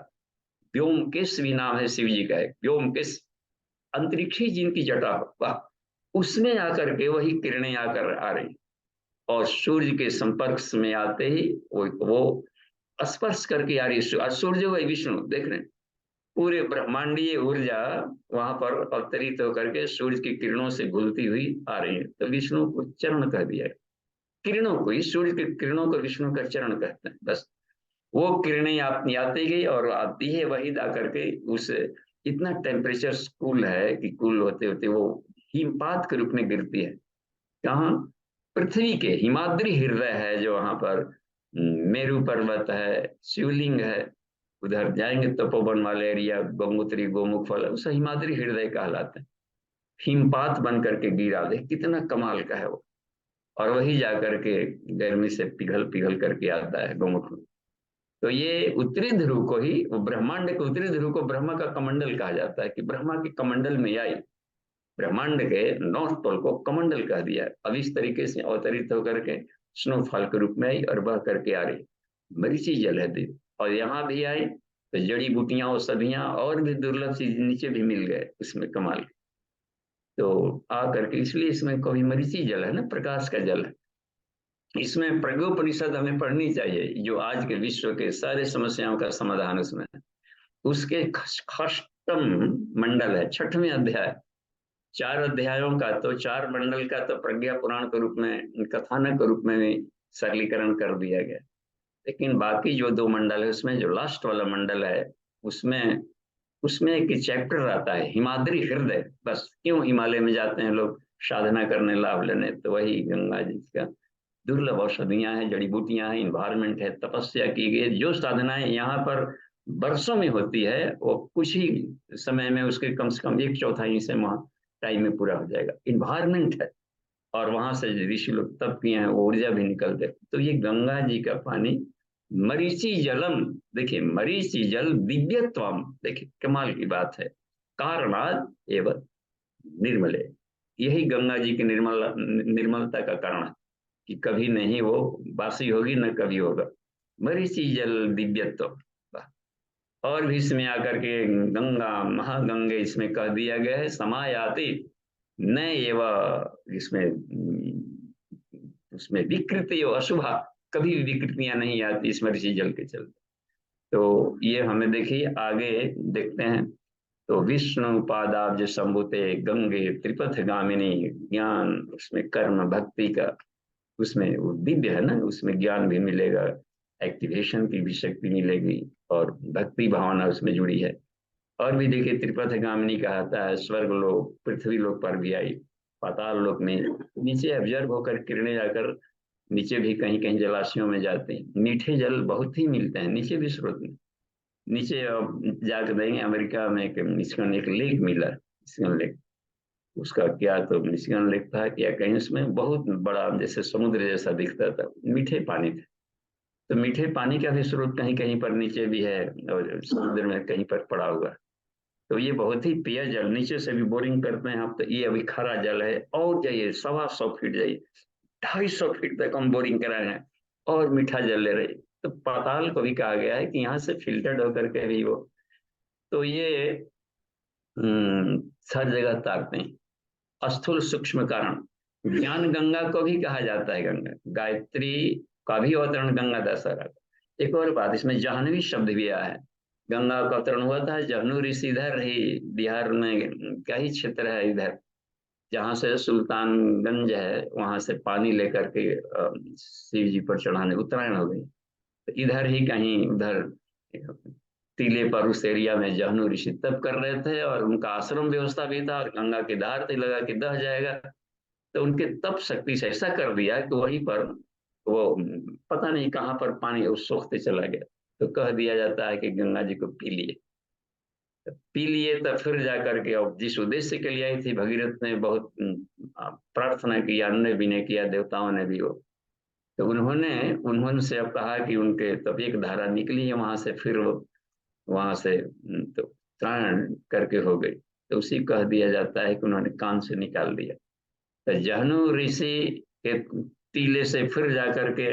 व्योमकेश भी नाम है शिव जी का, एक व्योमकेश, अंतरिक्षी जिनकी जटा हो, वाह, उसमें आकर के वही किरणें आकर आ रही, और सूर्य के संपर्क में आते ही वो स्पर्श करके आ रही है। और सूर्य वही विष्णु देख रहे हैं, पूरे ब्रह्मांडीय ऊर्जा वहां पर अवतरित होकर के सूर्य की किरणों से घुलती हुई आ रही है। तो विष्णु को चरण कह दिया है, किरणों को ही, सूर्य की किरणों को विष्णु का चरण कहते हैं। बस वो किरणें आती गई और आती है वही ला करके उस, इतना टेम्परेचर कूल है कि कूल होते होते वो हिमपात के रूप में गिरती है। कहाँ? पृथ्वी के हिमाद्री हृदय है जो वहां पर, मेरू पर्वत है, शिवलिंग है, उधर जाएंगे तपोवन वाले एरिया, गंगोत्री गोमुख वाला, उसे हिमाद्री हृदय कहलाते हैं। हिमपात बन करके गिरा, देख कितना कमाल का है वो, और वही जाकर के गर्मी से पिघल पिघल करके आता है गोमुख में। तो ये उत्तरी ध्रुव को ही, वो ब्रह्मांड के उत्तरी ध्रुव को ब्रह्मा का कमंडल कहा जाता है, कि ब्रह्मा के कमंडल में आई, ब्रह्मांड के नॉर्थ पोल को कमंडल कह दिया। अब इस तरीके से अवतरित होकर के स्नोफॉल के रूप में आई और बह करके आ रही, मरीची जल है दीप। और यहाँ भी आई तो जड़ी बूटियां, औषधियां और भी दुर्लभ चीज नीचे भी मिल गए उसमें, कमाल। तो आ करके, इसलिए इसमें कभी मरीची जल है ना, प्रकाश का जल है। इसमें प्रज्ञोपनिषद हमें पढ़नी चाहिए, जो आज के विश्व के सारे समस्याओं का समाधान उसमें है। उसके षष्ठम मंडल है, छठवें अध्याय, 4 अध्यायों का, तो 4 मंडल का तो प्रज्ञा पुराण के रूप में, कथानक के रूप में सरलीकरण कर दिया गया। लेकिन बाकी जो 2 मंडल है, उसमें जो लास्ट वाला मंडल है, उसमें उसमें एक चैप्टर आता है हिमाद्री हृदय। बस क्यों हिमालय में जाते हैं लोग साधना करने, लाभ लेने, तो वही गंगा जी का दुर्लभ औषधियां हैं, जड़ी बूटियां हैं, इन्वायरमेंट है, तपस्या की गई, जो साधनाएं यहाँ पर वर्षों में होती है, वो कुछ ही समय में उसके कम से कम 1/4 से टाइम में पूरा हो जाएगा। इन्वायरमेंट है, और वहां से ऋषि लोग तप किए हैं, वो ऊर्जा भी निकलते। तो ये गंगा जी का पानी, मरीचि जलम, देखिए मरीचि जल दिव्यत्वम, देखिए कमाल की बात है, कारणाद एवं निर्मले, यही गंगा जी की निर्मलता का कारण है, कि कभी नहीं वो बासी होगी, न कभी होगा। मरीचि जल दिव्यत्व। और भी इसमें आकर के गंगा महागंगे इसमें कह दिया गया है, समायाति न एवं, इसमें उसमें विकृति अशुभा, कभी भी विकृतियां नहीं आती इस ऋषि जल के चलते। तो ये हमें देखिए आगे देखते हैं। तो विष्णु पादाब्ज संभुते गंगे त्रिपथ गामिनी, ज्ञान उसमें कर्म भक्ति का, उसमें वो दिव्य है ना, उसमें ज्ञान भी मिलेगा, एक्टिवेशन की भी शक्ति मिलेगी, और भक्ति भावना उसमें जुड़ी है। और भी देखिए त्रिपथ गामिनी कहता है, स्वर्ग लोक पृथ्वी लोक पर भी आई, पाताल लोक में नीचे ऑब्जर्व होकर किरणें जाकर नीचे भी कहीं कहीं जलाशयों में जाते हैं। मीठे जल बहुत ही मिलते हैं नीचे भी, स्रोत में नीचे जाकर देंगे, अमेरिका में एक मिशिगन एक लेक मिला, मिशिगन लेक, उसका क्या तो मिशिगन लेक था क्या कहीं, उसमें बहुत बड़ा जैसे समुद्र जैसा दिखता था, मीठे पानी थे। तो मीठे पानी का भी स्रोत कहीं कहीं पर नीचे भी है, और समुद्र में कहीं पर पड़ा हुआ। तो ये बहुत ही पेय जल, नीचे से भी बोरिंग करते हैं आप, तो ये अभी खरा जल है। और जाइए 125 फीट जाइए, 250 फीट तक हम बोरिंग कराए हैं, और मीठा जल ले रहे। तो पाताल को भी कहा गया है कि यहाँ से फिल्टर्ड होकर के भी वो, तो ये हर जगह ताकते हैं। स्थूल सूक्ष्म कारण, ज्ञान गंगा को भी कहा जाता है, गंगा गायत्री का भी अवतरण गंगा दशहरा। एक और बात, इसमें जाह्नवी शब्द भी आया है। गंगा का अवतरण हुआ था जहनु ऋषि, इधर ही बिहार में क्या ही क्षेत्र है इधर, जहाँ से सुल्तानगंज है, वहां से पानी लेकर के शिव जी पर चढ़ाने उत्तरायण हो गई। तो इधर ही कहीं उधर टीले पर उस एरिया में जहनु ऋषि तप कर रहे थे, और उनका आश्रम व्यवस्था भी था, और गंगा की धार से लगा कि दह जाएगा। तो उनके तप शक्ति से ऐसा कर दिया कि वहीं पर वो पता नहीं कहाँ पर पानी उस सोखते चला गया। तो कह दिया जाता है कि गंगा जी को पी लिए, पी लिए। तो फिर जाकर के, अब जिस उद्देश्य के लिए आई थी, भगीरथ ने बहुत प्रार्थना की, अन्य भी ने किया, देवताओं ने भी, वो तो उन्होंने उन्होंने से अब कहा कि उनके तब एक धारा निकली है वहां से, फिर वो वहां से तो त्राण करके हो गई। तो उसी कह दिया जाता है कि उन्होंने कान से निकाल दिया। तो जहनु ऋषि के टीले से फिर जाकर के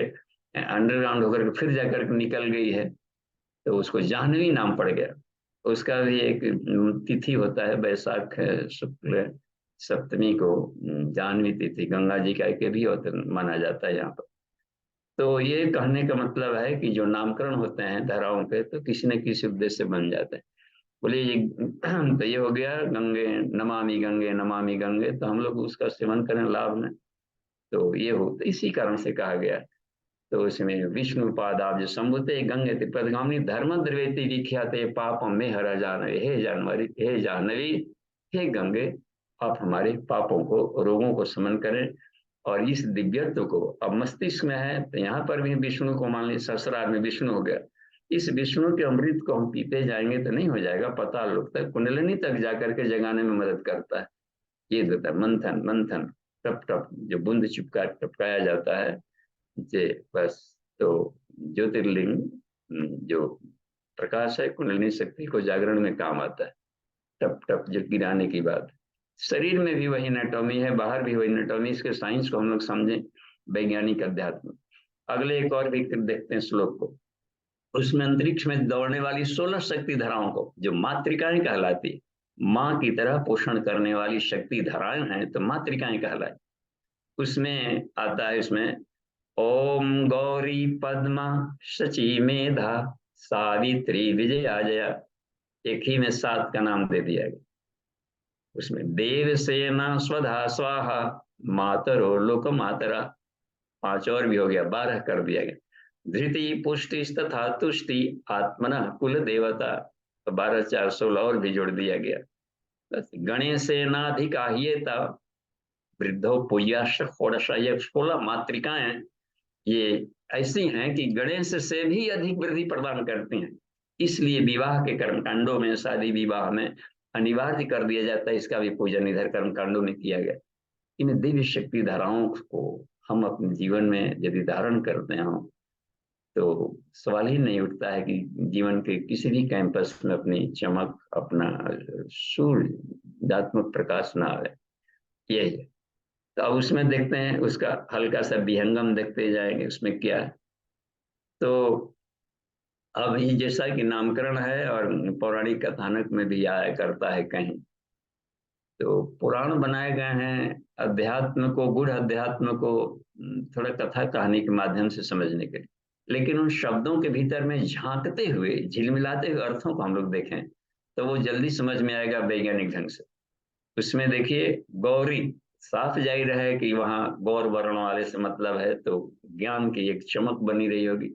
अंडरग्राउंड होकर के फिर जाकर के निकल गई है, तो उसको जाह्नवी नाम पड़ गया। उसका भी एक तिथि होता है, वैशाख शुक्ल सप्तमी को जाह्नवी तिथि गंगा जी का के भी होते माना जाता है यहाँ पर। तो ये कहने का मतलब है कि जो नामकरण होते हैं धाराओं के, तो किसी न किसी उद्देश्य से बन जाते हैं। बोलिए ये तो ये हो गया गंगे नमामि गंगे, तो हम लोग उसका सेवन करें लाभ में, तो ये हो, तो इसी कारण से कहा गया। तो इसमें विष्णु पादाब्ज संभुते गंगे प्रदगामिनी धर्म द्रवेति विख्याते पापम में हरा जानवे, हे जानवरी हे जानवी, हे गंगे, आप हमारे पापों को रोगों को समन करें। और इस दिव्यत्व को, अब मस्तिष्क में है तो यहाँ पर भी विष्णु को मान लीजिए, सहस्रार में विष्णु हो गया, इस विष्णु के अमृत को हम पीते जाएंगे तो नहीं हो जाएगा, पता लोग तक कुंडलिनी तक जाकर के जगाने में मदद करता है। ये होता है मंथन मंथन, टप टप जो बूंद चिपका टपकाया जाता है जे, बस। तो ज्योतिर्लिंग जो प्रकाश है कुंडलिनी शक्ति को जागरण में काम आता है, टप टप जो गिराने की बात। शरीर में भी वही एनाटॉमी है, बाहर भी वही एनाटॉमी, इसके साइंस को हम लोग समझें, वैज्ञानिक अध्यात्म। अगले एक और भी देखते हैं श्लोक को, उसमें अंतरिक्ष में दौड़ने वाली 16 शक्ति धाराओं को, जो मातृकाएं कहलाती, माँ की तरह पोषण करने वाली शक्ति धाराएं हैं, तो मातृकाएं कहलाए। उसमें आता है, उसमें ओम गौरी पद्मा शची मेधा सावित्री विजया जया, एक ही में 7 का नाम दे दिया गया। उसमें देवसेना स्वधा स्वाहा मातरो लोक मातरा, 5 और भी हो गया, 12 कर दिया गया। धृति पुष्टि तथा तुष्टि आत्मना कुल देवता, तो 12 4 16 और भी जोड़ दिया गया। गणेशेनाधिकाह्येता वृद्धो पूज्याश्च षोडश, ये 16 मातृकाएं ये ऐसी हैं कि गणेश से भी अधिक वृद्धि प्रदान करती हैं। इसलिए विवाह के कर्मकांडों में, शादी विवाह में अनिवार्य कर दिया जाता है, इसका भी पूजन इधर कर्मकांडों में किया गया। इन दिव्य शक्ति धाराओं को हम अपने जीवन में यदि धारण करते हो, तो सवाल ही नहीं उठता है कि जीवन के किसी भी कैंपस में अपनी चमक, अपना सूर्यात्मक प्रकाश ना आए। यही है। तो अब उसमें देखते हैं, उसका हल्का सा विहंगम देखते जाएंगे उसमें क्या है। तो अब ये जैसा कि नामकरण है और पौराणिक कथानक में भी आया करता है कहीं, तो पुराण बनाए गए हैं अध्यात्म को, गूढ़ अध्यात्म को थोड़ा कथा कहानी के माध्यम से समझने के लिए, लेकिन उन शब्दों के भीतर में झांकते हुए, झिलमिलाते हुए अर्थों को हम लोग देखें तो वो जल्दी समझ में आएगा वैज्ञानिक ढंग से। उसमें देखिए गौरी, साफ जाहिर है कि वहाँ गौर वर्ण वाले से मतलब है, तो ज्ञान की एक चमक बनी रही होगी।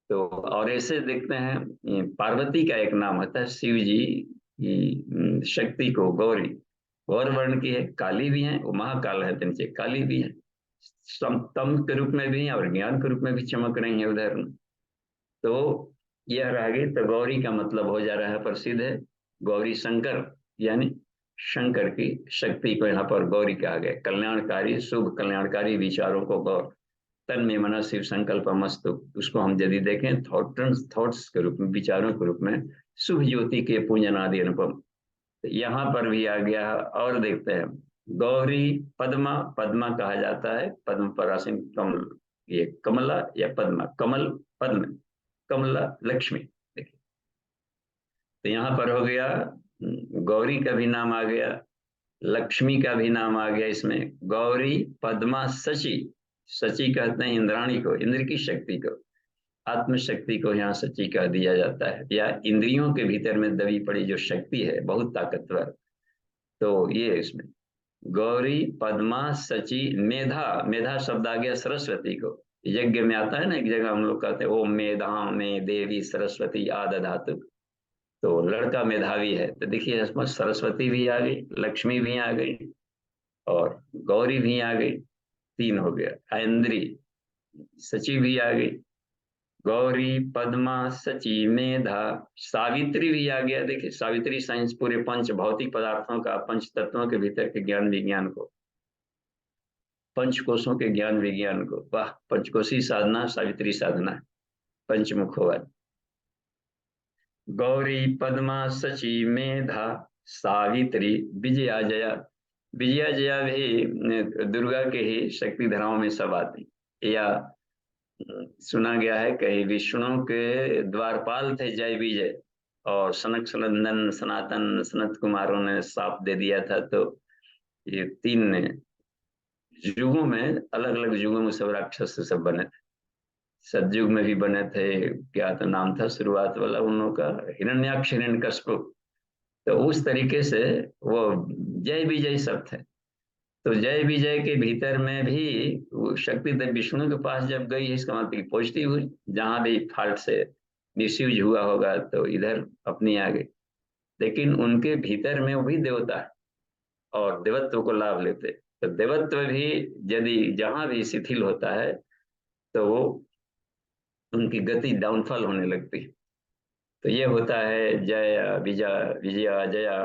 तो और ऐसे देखते हैं पार्वती का एक नाम होता है, शिव जी की शक्ति को गौरी, गौर वर्ण की है, काली भी है, वो महाकाल है, तो नीचे काली भी है, तम के रूप में भी है और ज्ञान के रूप में भी चमक रही है उधर। तो यह रह गई, तो गौरी का मतलब हो जा रहा है प्रसिद्ध है, गौरी शंकर, यानी शंकर की शक्ति को यहाँ पर गौरी कहा गया। कल्याणकारी, शुभ कल्याणकारी विचारों को गौर, तन में मना शिव संकल्प मस्तु, उसको हम यदि देखें थॉट्स के रूप में, विचारों के रूप में, शुभ ज्योति के पूजन आदि अनुपम। तो यहाँ पर भी आ गया। और देखते हैं गौरी पद्मा, पद्मा कहा जाता है, पद्म परासीन कमल, ये कमला या पद्मा, कमल पद्म, कमला लक्ष्मी। देखिए, तो यहाँ पर हो गया गौरी का भी नाम आ गया, लक्ष्मी का भी नाम आ गया इसमें। गौरी पद्मा सची, सची कहते हैं इंद्राणी को, इंद्र की शक्ति को, आत्मशक्ति को यहाँ सची कह दिया जाता है, या इंद्रियों के भीतर में दबी पड़ी जो शक्ति है बहुत ताकतवर। तो ये इसमें गौरी पद्मा सची मेधा, मेधा शब्द आ गया सरस्वती को, यज्ञ में आता है ना, एक जगह हम लोग कहते हैं ओम मेधा में देवी सरस्वती आदधातु, तो लड़का मेधावी है, तो देखिए इसमें सरस्वती भी आ गई, लक्ष्मी भी आ गई और गौरी भी आ गई, 3 हो गया। इंद्री सची भी आ गई, गौरी पद्मा सची मेधा, सावित्री भी आ गया। देखिए सावित्री साइंस पूरे पंच भौतिक पदार्थों का, पंच तत्वों के भीतर के ज्ञान विज्ञान को, पंच कोशों के ज्ञान विज्ञान को, वाह, पंचकोशी साधना सावित्री साधना, पंचमुख हुआ। गौरी पद्मा सची मेधा सावित्री विजया जया, विजया जया भी दुर्गा के ही शक्ति धाराओं में सब आती। या सुना गया है कहीं विष्णु के द्वारपाल थे जय विजय, और सनक सनंदन सनातन सनत कुमारों ने साप दे दिया था। तो ये 3 युगों में, अलग अलग युगों में सब राक्षस सब बने थे। सतयुग में भी बने थे, क्या तो नाम था शुरुआत वाला उन लोगों का, हिरण्याक्ष हिरण्यकश्यप। तो उस तरीके से वो जय विजय सब थे। तो जय विजय के भीतर में भी वो शक्ति देव विष्णु के पास जब गई है, इसका मतलब कि पॉजिटिव हुई। जहां भी फॉल्ट से मिसयूज हुआ होगा तो इधर अपनी आ गई। लेकिन उनके भीतर में वो भी देवता है और देवत्व को लाभ लेते। तो देवत्व भी यदि जहां भी शिथिल होता है तो वो उनकी गति डाउनफॉल होने लगती है। तो ये होता है जय विजय विजया जया।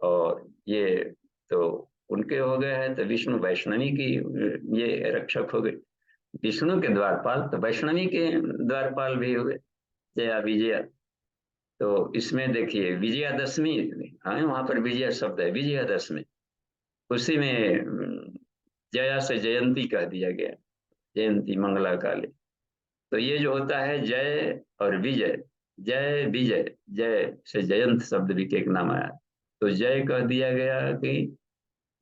और ये तो उनके हो गए हैं। तो विष्णु वैष्णवी की ये रक्षक हो गए। विष्णु के द्वारपाल तो वैष्णवी के द्वारपाल भी हुए, जया विजया। तो इसमें देखिए विजयादशमी, हाँ वहां पर विजय शब्द है, विजयादशमी। उसी में जया से जयंती कह दिया गया, जयंती मंगला काली। तो ये जो होता है जय और विजय, जय विजय, जय से जयंत शब्द भी के एक नाम आया। तो जय कह दिया गया कि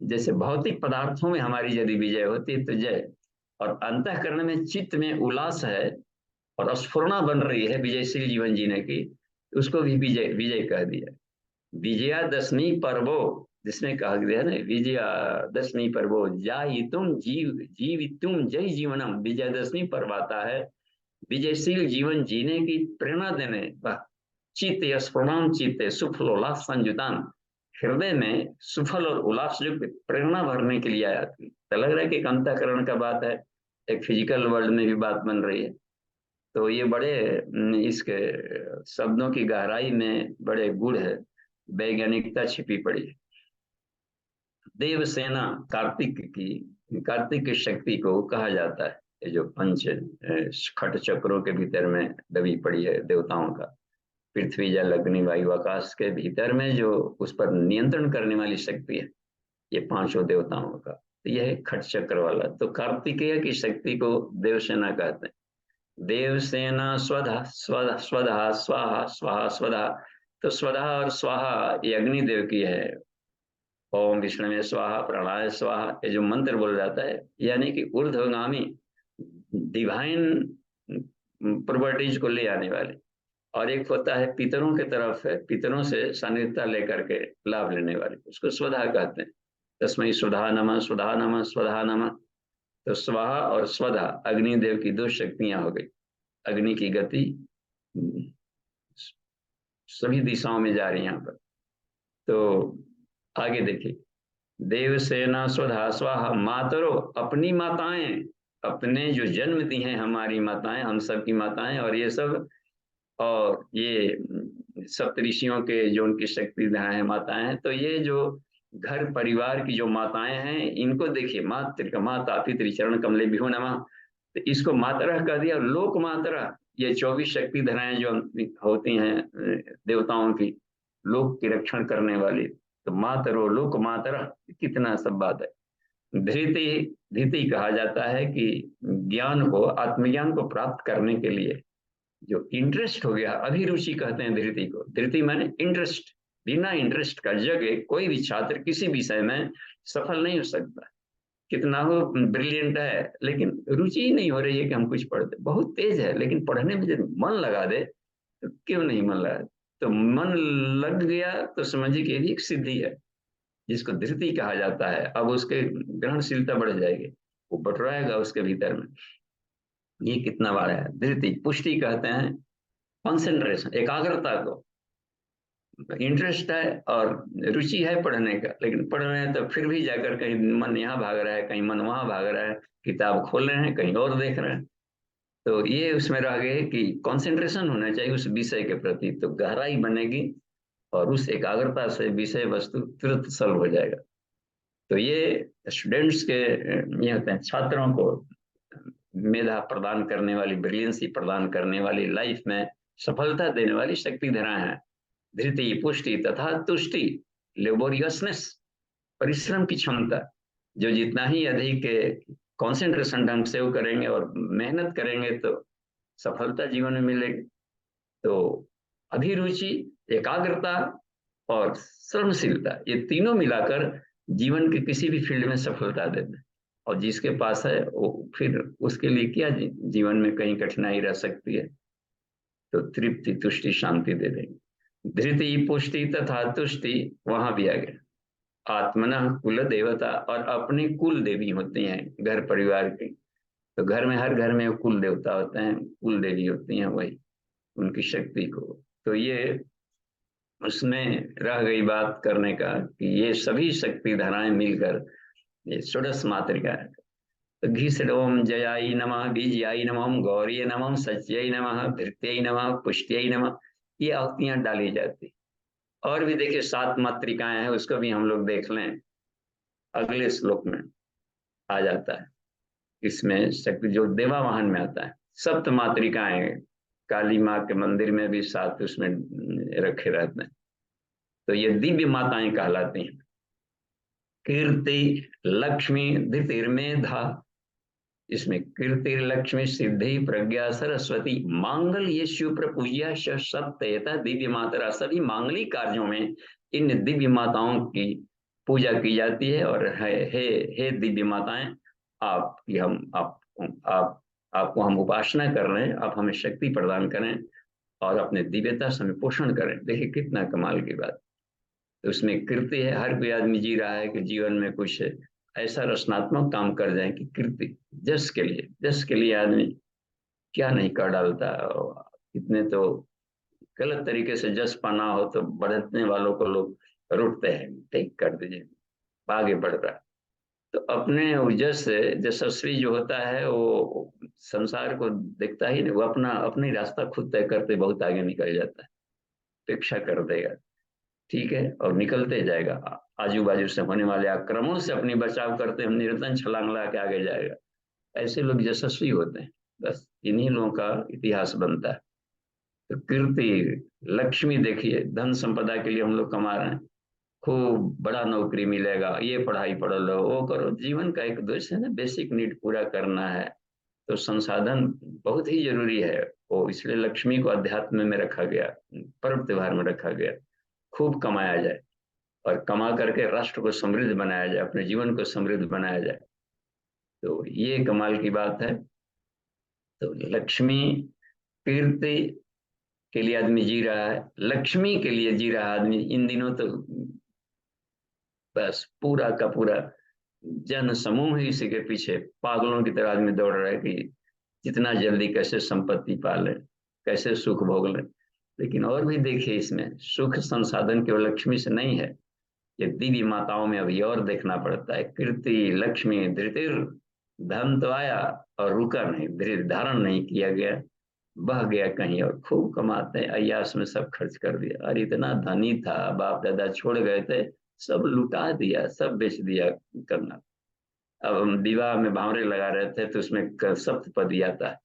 जैसे भौतिक पदार्थों में हमारी यदि विजय होती है तो जय, और अंतःकरण में चित्त में उल्लास है और स्फुरना बन रही है विजयशील जीवन जीने की, उसको भी विजय विजय कह दिया। विजयादशमी पर्वो, जिसमें कहा गया है ना विजयादशमी पर्वो जाई तुम जीव जीव तुम जय जीवनम, विजयादशमी पर्व आता है विजयशील जीवन जीने की प्रेरणा देने। चित्त स्फुरणाम चित्त सुफलोल्लास संयुतान, हृदय में सुफल और उल्लास युक्त प्रेरणा भरने के लिए आया थी। तो लग रहा है कि एक अंतःकरण का बात है, एक फिजिकल वर्ल्ड में भी बात बन रही है। तो ये बड़े इसके शब्दों की गहराई में बड़े गुण है, वैज्ञानिकता छिपी पड़ी है। देवसेना कार्तिक की शक्ति को कहा जाता है। ये जो पंच खट चक्रों के भीतर में दबी पड़ी है देवताओं का, पृथ्वी जल अग्नि वायु आकाश के भीतर में जो उस पर नियंत्रण करने वाली शक्ति है, ये 5 देवताओं का। तो यह है खट चक्र वाला। तो कार्तिकेय की शक्ति को देवसेना कहते हैं। देवसेना स्वधा स्वधा स्वधा स्वाहा स्वाहा स्वधा। तो स्वधा और स्वाहा ये अग्निदेव की है। ओम विष्णु स्वाहा प्राणाय स्वाहा, ये जो मंत्र बोला जाता है, यानी कि ऊर्ध्वगामी डिवाइन प्रॉपर्टीज को ले आने वाले। और एक होता है पितरों के तरफ है, पितरों से सानिध्यता लेकर के लाभ लेने वाले, उसको स्वधा कहते हैं। तस्मै स्वधा नमः स्वधा नमः स्वधा नमः। तो स्वाहा और स्वधा अग्निदेव की 2 शक्तियां हो गई। अग्नि की गति सभी दिशाओं में जा रही है यहाँ पर। तो आगे देखिए, देवसेना स्वधा स्वाहा मातरो, अपनी माताएं, अपने जो जन्म दी हैं हमारी माताएं, हम सब की माताएं और ये सब, और ये सप्तऋषियों के जो उनकी शक्ति है माताएं हैं। तो ये जो घर परिवार की जो माताएं हैं, इनको देखिए, मातृ माता पितृचरण कमले बिहु नमः। तो इसको मातरः कह दिया। और लोक मातरः, ये 24 शक्ति धराएं जो होती हैं देवताओं की, लोक की रक्षण करने वाली। तो मातरो लोक मातरः, कितना सब बात है। धृति, धृति कहा जाता है कि ज्ञान को, आत्मज्ञान को प्राप्त करने के लिए जो इंटरेस्ट हो गया, अभिरुचि कहते हैं धृति को। धृति माने इंटरेस्ट। बिना इंटरेस्ट का जगह कोई भी छात्र किसी विषय में सफल नहीं हो सकता। कितना हो ब्रिलियंट है, लेकिन रुचि ही नहीं हो रही है कि हम कुछ पढ़ते, बहुत तेज है लेकिन पढ़ने में जब मन लगा दे तो क्यों नहीं मन लगा। तो मन लग गया तो समझिए कि ये भी एक सिद्धि है, जिसको धृति कहा जाता है। अब उसके ग्रहणशीलता बढ़ जाएगी, वो बटराएगा उसके भीतर में। ये कितना बड़ा है। धृति पुष्टि कहते हैं कंसंट्रेशन, एकाग्रता को। इंटरेस्ट है और रुचि है पढ़ने का, लेकिन पढ़ रहे हैं तो फिर भी जाकर कहीं मन यहाँ भाग रहा है, कहीं मन वहां भाग रहा है, किताब खोल रहे हैं कहीं और देख रहे हैं। तो ये उसमें रह गए कि कंसंट्रेशन होना चाहिए उस विषय के प्रति, तो गहराई बनेगी और उस एकाग्रता से विषय वस्तु तुरंत सॉल्व हो जाएगा। तो ये स्टूडेंट्स के ये होते हैं, छात्रों को मेधा प्रदान करने वाली, ब्रिलियंसी प्रदान करने वाली, लाइफ में सफलता देने वाली शक्ति धरा है। धृति पुष्टि तथा तुष्टि, लेबोरियसनेस, परिश्रम की क्षमता। जो जितना ही अधिक कंसंट्रेशन ढंग से वो करेंगे और मेहनत करेंगे तो सफलता जीवन में मिलेगी। तो अभिरुचि एकाग्रता और श्रमशीलता, ये तीनों मिलाकर जीवन के किसी भी फील्ड में सफलता देते हैं। और जिसके पास है वो फिर उसके लिए क्या जीवन में कहीं कठिनाई रह सकती है, तो तृप्ति तुष्टि शांति दे देंगे। धृति पुष्टि तथा तुष्टि वहां भी आ गया। आत्मना कुल देवता, और अपने कुल देवी होती हैं घर परिवार की। तो घर में, हर घर में कुल देवता होते हैं, कुल देवी होती हैं, वही उनकी शक्ति को। तो ये उसमें रह गई बात करने का कि ये सभी शक्ति धाराएं मिलकर ये षोडश मातृका है। तो घीसड़ ओम जयाई नमः, बीजयाई नमः, गौरी नमः, सच्यै नमः, धृत्यै नमः, पुष्ट्यै नमः, ये आहुतियां डाली जाती। और भी देखिए 7 मातृकाएं हैं, उसको भी हम लोग देख लें, अगले श्लोक में आ जाता है। इसमें शक्ति जो देवा वाहन में आता है, सप्त मातृकाएं काली माँ के मंदिर में भी 7 उसमें रखे रहते हैं। तो ये दिव्य माताएं कहलाती हैं। कीर्ति लक्ष्मी धृतिर्मेधा, इसमें कीर्ति लक्ष्मी सिद्धि प्रज्ञा सरस्वती मांगल्य शिव प्रपूज्या सप्तयता दिव्य मातरा, सभी मांगलिक कार्यों में इन दिव्य माताओं की पूजा की जाती है। और हे दिव्य माताएं, आपकी हम आप आपको हम उपासना कर रहे हैं, आप हमें शक्ति प्रदान करें और अपने दिव्यता से हमें पोषण करें। देखिए कितना कमाल की बात। तो उसमें कीर्ति है, हर कोई आदमी जी रहा है कि जीवन में कुछ ऐसा रचनात्मक काम कर जाए कि कीर्ति, जस के लिए आदमी क्या नहीं कर डालता। कितने तो गलत तरीके से जस पाना हो तो बढ़तने वालों को लोग रूठते हैं, ठीक कर दीजिए, आगे बढ़ रहा है। तो अपने जस यशस्वी जो होता है वो संसार को देखता ही नहीं, वो अपना अपनी रास्ता खुद तय करते बहुत आगे निकल जाता है, अपेक्षा कर देगा, ठीक है, और निकलते जाएगा। आजू बाजू से होने वाले आक्रमणों से अपनी बचाव करते हम निरंतर छलांग लगा के आगे जाएगा। ऐसे लोग यशस्वी होते हैं, बस इन्हीं लोगों का इतिहास बनता है। तो कीर्ति लक्ष्मी, देखिए धन संपदा के लिए हम लोग कमा रहे हैं, खूब बड़ा नौकरी मिलेगा, ये पढ़ाई पढ़ लो, वो करो, जीवन का एक दोष है ना, बेसिक नीड पूरा करना है। तो संसाधन बहुत ही जरूरी है, वो इसलिए लक्ष्मी को अध्यात्म में रखा गया, पर्व त्योहार में रखा गया। खूब कमाया जाए और कमा करके राष्ट्र को समृद्ध बनाया जाए, अपने जीवन को समृद्ध बनाया जाए। तो ये कमाल की बात है। तो लक्ष्मी कीर्ति के लिए आदमी जी रहा है, लक्ष्मी के लिए जी रहा आदमी इन दिनों। तो बस पूरा का पूरा जन समूह ही इसी के पीछे पागलों की तरह आदमी दौड़ रहा है कि जितना जल्दी कैसे संपत्ति पाले, कैसे सुख भोग ले। लेकिन और भी देखिए, इसमें सुख संसाधन केवल लक्ष्मी से नहीं है, ये दिव्य माताओं में अभी और देखना पड़ता है। कीर्ति लक्ष्मी धृतिर, धन तो आया और रुका नहीं, धृत धारण नहीं किया गया, बह गया कहीं और। खूब कमाते हैं, अय्यास में सब खर्च कर दिया। और इतना धनी था, बाप दादा छोड़ गए थे, सब लुटा दिया, सब बेच दिया करना। अब हम विवाह में भावरे लगा रहे थे तो उसमें सप्तपदी आता है,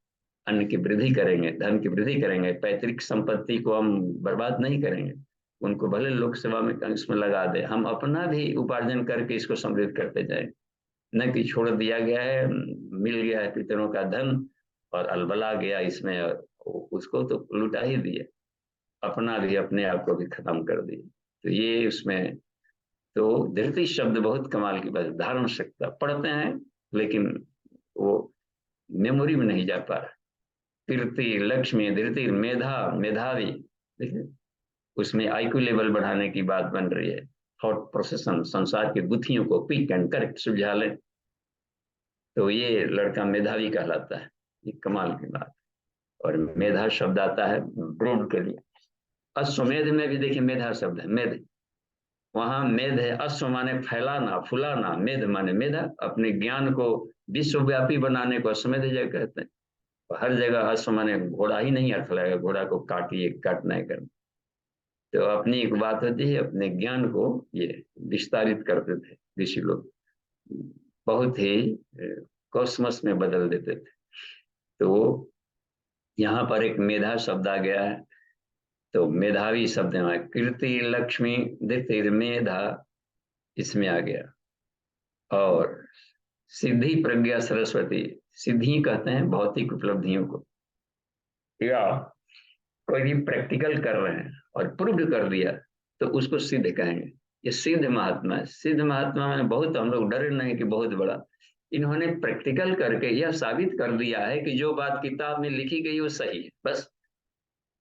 अन्न की वृद्धि करेंगे, धन की वृद्धि करेंगे, पैतृक संपत्ति को हम बर्बाद नहीं करेंगे, उनको भले लोक सेवा में इसमें लगा दे, हम अपना भी उपार्जन करके इसको समृद्ध करते जाए। न कि छोड़ दिया गया है, मिल गया है पितरों का धन और अलबला गया इसमें, और उसको तो लुटा ही दिया, अपना भी अपने आप को भी खत्म कर दिया। तो ये उसमें तो धृति शब्द बहुत कमाल की बात, धारण शक्ति पढ़ते हैं लेकिन वो मेमोरी में नहीं जा पा रहा। कीर्ति लक्ष्मी धृति मेधा, मेधावी, देखिए उसमें आईक्यू लेवल बढ़ाने की बात बन रही है। थॉट प्रोसेसन, संसार की गुत्थियों को क्विक एंड करेक्ट सुलझा ले, तो ये लड़का मेधावी कहलाता है। ये कमाल की बात। और मेधा शब्द आता है ब्रेन के लिए। अश्वमेध में भी देखिए मेधा शब्द है, मेध, वहां मेध है। अश्व माने फैलाना फुलाना, मेध माने मेधा, अपने ज्ञान को विश्वव्यापी बनाने को अश्वमेध जगह कहते हैं। हर जगह अश्व माने घोड़ा ही नहीं अर्थ लगेगा, घोड़ा को काटिए, काटना है करना। तो अपनी एक बात होती है, अपने ज्ञान को ये विस्तारित करते थे ऋषि लोग, बहुत ही कॉस्मस में बदल देते थे। तो यहाँ पर एक मेधा शब्द आ गया है, तो मेधावी शब्द में कीर्ति लक्ष्मी धृति मेधा इसमें आ गया। और सिद्धि प्रज्ञा सरस्वती, सिद्धि कहते हैं भौतिक उपलब्धियों को, या कोई भी प्रैक्टिकल कर रहे हैं, और प्रूव कर दिया तो उसको सिद्ध कहेंगे। ये सिद्ध महात्मा है। सिद्ध महात्मा में बहुत हम लोग डरे नहीं कि बहुत बड़ा, इन्होंने प्रैक्टिकल करके यह साबित कर दिया है कि जो बात किताब में लिखी गई वो सही है, बस।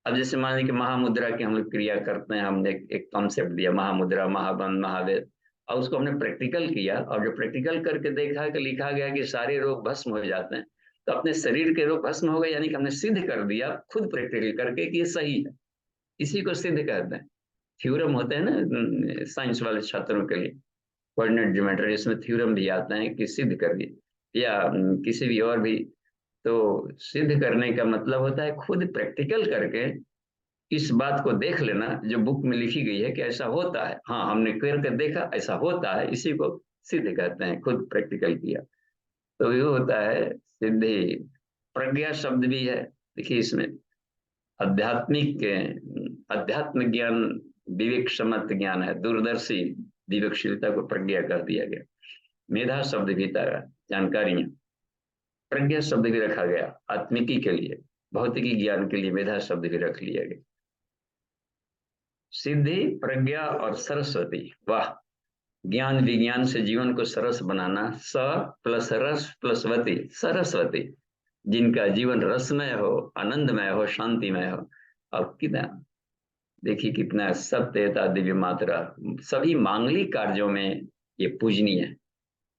अब जैसे मान लीजिए कि महामुद्रा की हम लोग क्रिया करते हैं, हमने एक कॉन्सेप्ट दिया महामुद्रा, महाबंध, महावेद, और उसको हमने प्रैक्टिकल किया, और जो प्रैक्टिकल करके देखा कि लिखा गया कि सारे रोग भस्म हो जाते हैं, तो अपने शरीर के रोग भस्म हो गए, यानी कि हमने सिद्ध कर दिया खुद प्रैक्टिकल करके कि ये सही है। इसी को सिद्ध कहते हैं। थ्योरम होते हैं ना साइंस वाले छात्रों के लिए, कोऑर्डिनेट ज्योमेट्री, इसमें थ्योरम भी आते हैं कि सिद्ध करिए, या किसी भी और भी। तो सिद्ध करने का मतलब होता है खुद प्रैक्टिकल करके इस बात को देख लेना जो बुक में लिखी गई है कि ऐसा होता है, हाँ हमने करके देखा ऐसा होता है, इसी को सिद्ध कहते हैं, खुद प्रैक्टिकल किया। तो ये होता है सिद्धि। प्रज्ञा शब्द भी है, देखिए इसमें आध्यात्मिक अध्यात्म ज्ञान, विवेक सम्मत ज्ञान है, दूरदर्शी विवेकशीलता को प्रज्ञा कर दिया गया। मेधा शब्द भी था, जानकारियां। प्रज्ञा शब्द भी रखा गया आत्मिकी के लिए, भौतिकी ज्ञान के लिए मेधा शब्द भी रख लिया गया। सिद्धि, प्रज्ञा और सरस्वती, वाह। ज्ञान विज्ञान से जीवन को सरस बनाना, स प्लस रस प्लस वती, सरस्वती, जिनका जीवन रसमय हो, आनंदमय हो, शांतिमय हो। अब कितना, देखिए कितना सत्यता दिव्य मात्रा, सभी मांगलिक कार्यों में ये पूजनीय है।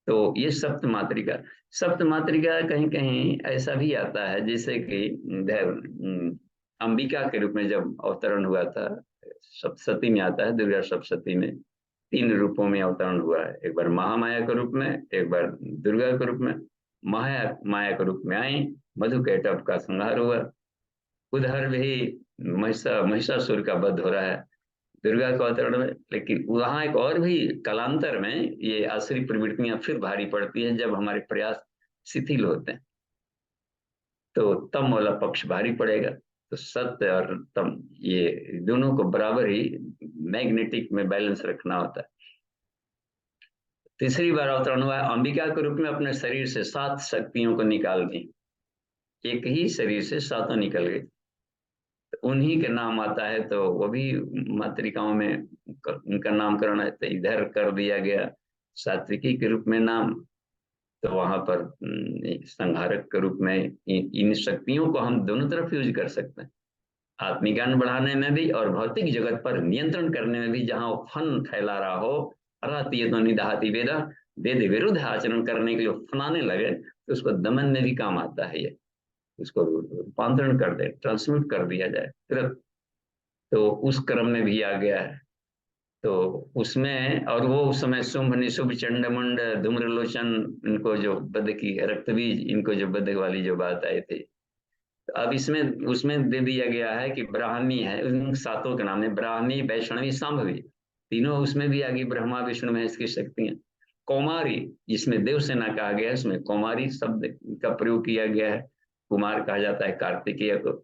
तो ये सप्त मातृका। सप्त मातृका कहीं कहीं ऐसा भी आता है जैसे कि अंबिका के रूप में जब अवतरण हुआ था, सप्तशती में आता है, दुर्गा सप्तशती में 3 रूपों में अवतरण हुआ है। एक बार महामाया के रूप में, एक बार दुर्गा के रूप में। माया के रूप में आई, मधुकैटभ का संहार हुआ, उधर भी महिषासुर का वध हो रहा है दुर्गा के अवतरण में। लेकिन वहां एक और भी कालांतर में ये आसुरी प्रवृत्तियां फिर भारी पड़ती हैं जब हमारे प्रयास शिथिल होते हैं, तो तम वाला पक्ष भारी पड़ेगा। तो सत्य और तम, ये दोनों को बराबर ही मैग्नेटिक में बैलेंस रखना होता है। तीसरी बार अवतरण हुआ अंबिका के रूप में, अपने शरीर से 7 शक्तियों को निकाल दी, एक ही शरीर से 7 निकल गई, तो उन्हीं के नाम आता है। तो वो भी मातृकाओं में उनका नामकरण है, तो इधर कर दिया गया सात्विकी के रूप में नाम, तो वहां पर संहारक के रूप में इन शक्तियों को हम दोनों तरफ यूज कर सकते हैं, आत्मिक ज्ञान बढ़ाने में भी और भौतिक जगत पर नियंत्रण करने में भी। जहां वो फन फैला रहा हो, अराती तो निदाहती वेदा, वेद विरुद्ध आचरण करने के लिए फनाने लगे, तो उसको दमन में भी काम आता है ये, उसको रूपांतरण कर दे, ट्रांसम्यूट कर दिया जाए तुरंत। तो उस क्रम में भी आ गया है। तो उसमें, और वो उस समय शुंभ निशुभ चंडमुंड धूम्रलोचन, इनको जो बद की रक्तबीज, इनको जो बद वाली जो बात आई थी, तो अब इसमें उसमें दे दिया गया है कि ब्राह्मी है, उन 7 के नाम है, ब्राह्मी वैष्णवी सांभवी, तीनों उसमें भी आ गई, ब्रह्मा विष्णु महेश की शक्तियां। कौमारी, जिसमें देवसेना कहा गया है, उसमें कौमारी शब्द का प्रयोग किया गया है, कुमार कहा जाता है कार्तिकेय को।